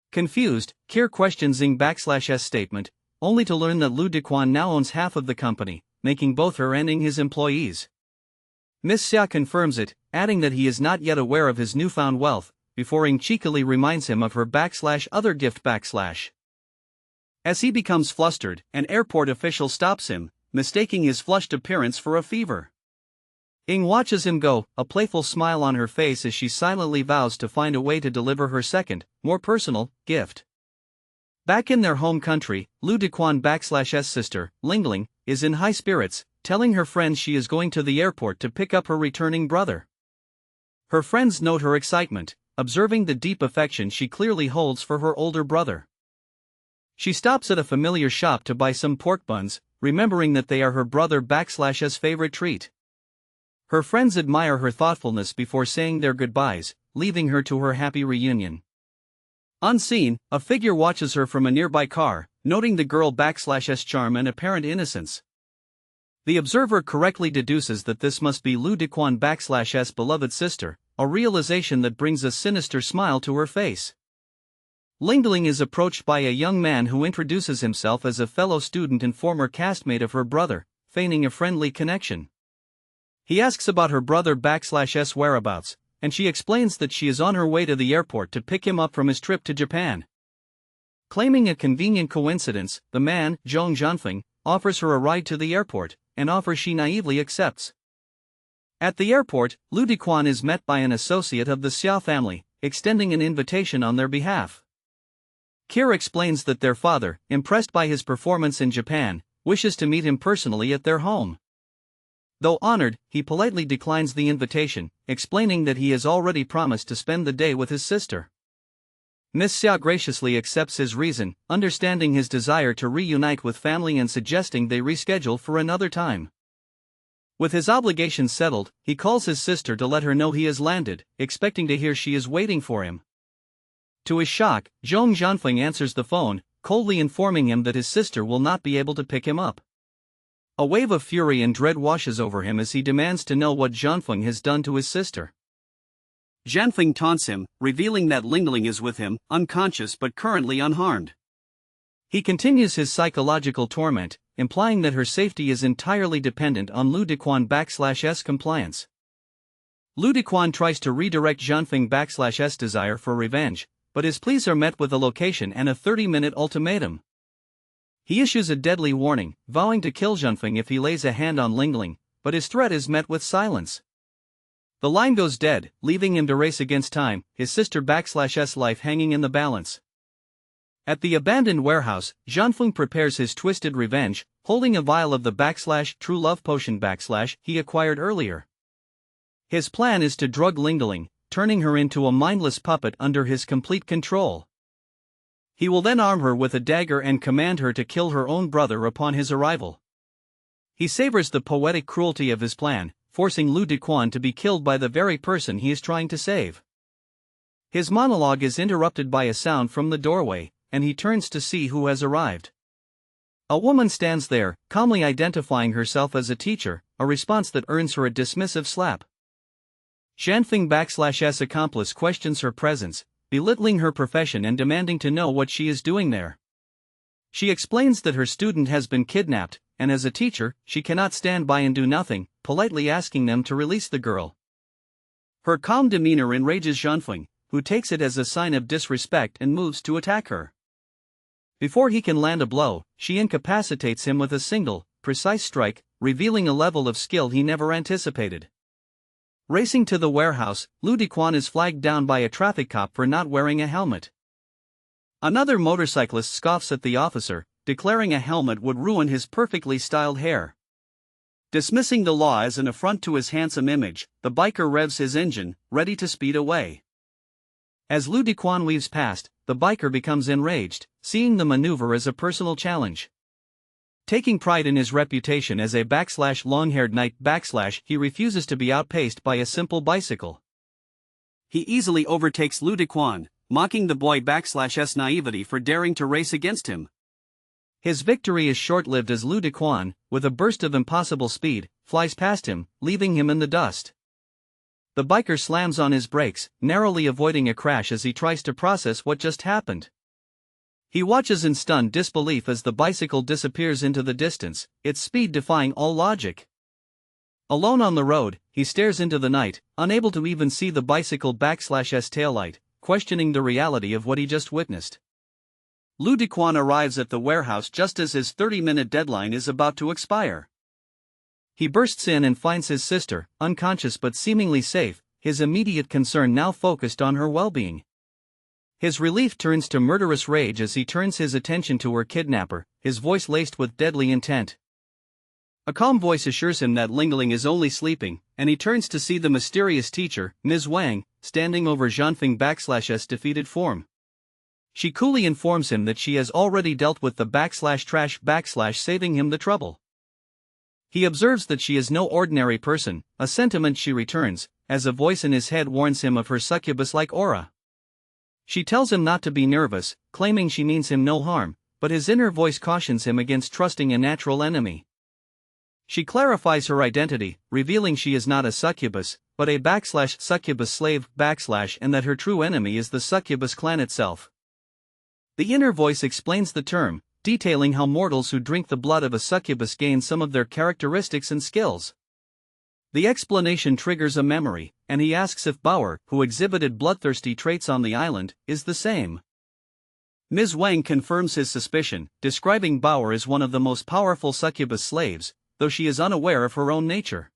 Confused, Kier questions Ing/s statement, only to learn that Lu Dequan now owns half of the company, making both her and Ing his employees. Miss Xia confirms it, adding that he is not yet aware of his newfound wealth, before Ing cheekily reminds him of her/other gift/. As he becomes flustered, an airport official stops him, mistaking his flushed appearance for a fever. Ing watches him go, a playful smile on her face as she silently vows to find a way to deliver her second, more personal, gift. Back in their home country, Lu Dequan/s sister, Lingling, is in high spirits, telling her friends she is going to the airport to pick up her returning brother. Her friends note her excitement, observing the deep affection she clearly holds for her older brother. She stops at a familiar shop to buy some pork buns, remembering that they are her brother/s favorite treat. Her friends admire her thoughtfulness before saying their goodbyes, leaving her to her happy reunion. Unseen, a figure watches her from a nearby car, noting the girl/s charm and apparent innocence. The observer correctly deduces that this must be Lu Dequan/s beloved sister, a realization that brings a sinister smile to her face. Lingling is approached by a young man who introduces himself as a fellow student and former castmate of her brother, feigning a friendly connection. He asks about her brother/'s whereabouts, and she explains that she is on her way to the airport to pick him up from his trip to Japan. Claiming a convenient coincidence, the man, Jong Junfeng, offers her a ride to the airport, an offer she naively accepts. At the airport, Lu Dequan is met by an associate of the Xia family, extending an invitation on their behalf. Kira explains that their father, impressed by his performance in Japan, wishes to meet him personally at their home. Though honored, he politely declines the invitation, explaining that he has already promised to spend the day with his sister. Miss Xia graciously accepts his reason, understanding his desire to reunite with family and suggesting they reschedule for another time. With his obligations settled, he calls his sister to let her know he has landed, expecting to hear she is waiting for him. To his shock, Zhong Zhanfeng answers the phone, coldly informing him that his sister will not be able to pick him up. A wave of fury and dread washes over him as he demands to know what Zhanfeng has done to his sister. Zhanfeng taunts him, revealing that Lingling is with him, unconscious but currently unharmed. He continues his psychological torment, implying that her safety is entirely dependent on Lu Dequan/'s compliance. Lu Dequan tries to redirect Zhanfeng/'s desire for revenge, but his pleas are met with a location and a 30-minute ultimatum. He issues a deadly warning, vowing to kill Zhanfeng if he lays a hand on Lingling, but his threat is met with silence. The line goes dead, leaving him to race against time, his sister/'s life hanging in the balance. At the abandoned warehouse, Zhanfeng prepares his twisted revenge, holding a vial of the true love potion he acquired earlier. His plan is to drug Lingling, turning her into a mindless puppet under his complete control. He will then arm her with a dagger and command her to kill her own brother upon his arrival. He savors the poetic cruelty of his plan, forcing Lu Dequan to be killed by the very person he is trying to save. His monologue is interrupted by a sound from the doorway, and he turns to see who has arrived. A woman stands there, calmly identifying herself as a teacher, a response that earns her a dismissive slap. Zhanfeng/'s accomplice questions her presence, belittling her profession and demanding to know what she is doing there. She explains that her student has been kidnapped, and as a teacher, she cannot stand by and do nothing, politely asking them to release the girl. Her calm demeanor enrages Zhanfeng, who takes it as a sign of disrespect and moves to attack her. Before he can land a blow, she incapacitates him with a single, precise strike, revealing a level of skill he never anticipated. Racing to the warehouse, Lu Dequan is flagged down by a traffic cop for not wearing a helmet. Another motorcyclist scoffs at the officer, declaring a helmet would ruin his perfectly styled hair. Dismissing the law as an affront to his handsome image, the biker revs his engine, ready to speed away. As Lu Dequan weaves past, the biker becomes enraged, seeing the maneuver as a personal challenge. Taking pride in his reputation as a long-haired knight he refuses to be outpaced by a simple bicycle. He easily overtakes Lu Dequan, mocking the boy/'s naivety for daring to race against him. His victory is short-lived as Lu Dequan, with a burst of impossible speed, flies past him, leaving him in the dust. The biker slams on his brakes, narrowly avoiding a crash as he tries to process what just happened. He watches in stunned disbelief as the bicycle disappears into the distance, its speed defying all logic. Alone on the road, he stares into the night, unable to even see the bicycle/'s taillight, questioning the reality of what he just witnessed. Lu Dequan arrives at the warehouse just as his 30-minute deadline is about to expire. He bursts in and finds his sister, unconscious but seemingly safe, his immediate concern now focused on her well-being. His relief turns to murderous rage as he turns his attention to her kidnapper, his voice laced with deadly intent. A calm voice assures him that Lingling is only sleeping, and he turns to see the mysterious teacher, Ms. Wang, standing over Zhanfeng/'s defeated form. She coolly informs him that she has already dealt with the /trash/ saving him the trouble. He observes that she is no ordinary person, a sentiment she returns, as a voice in his head warns him of her succubus-like aura. She tells him not to be nervous, claiming she means him no harm, but his inner voice cautions him against trusting a natural enemy. She clarifies her identity, revealing she is not a succubus, but a /succubus slave / and that her true enemy is the succubus clan itself. The inner voice explains the term, detailing how mortals who drink the blood of a succubus gain some of their characteristics and skills. The explanation triggers a memory, and he asks if Bauer, who exhibited bloodthirsty traits on the island, is the same. Ms. Wang confirms his suspicion, describing Bauer as one of the most powerful succubus slaves, though she is unaware of her own nature.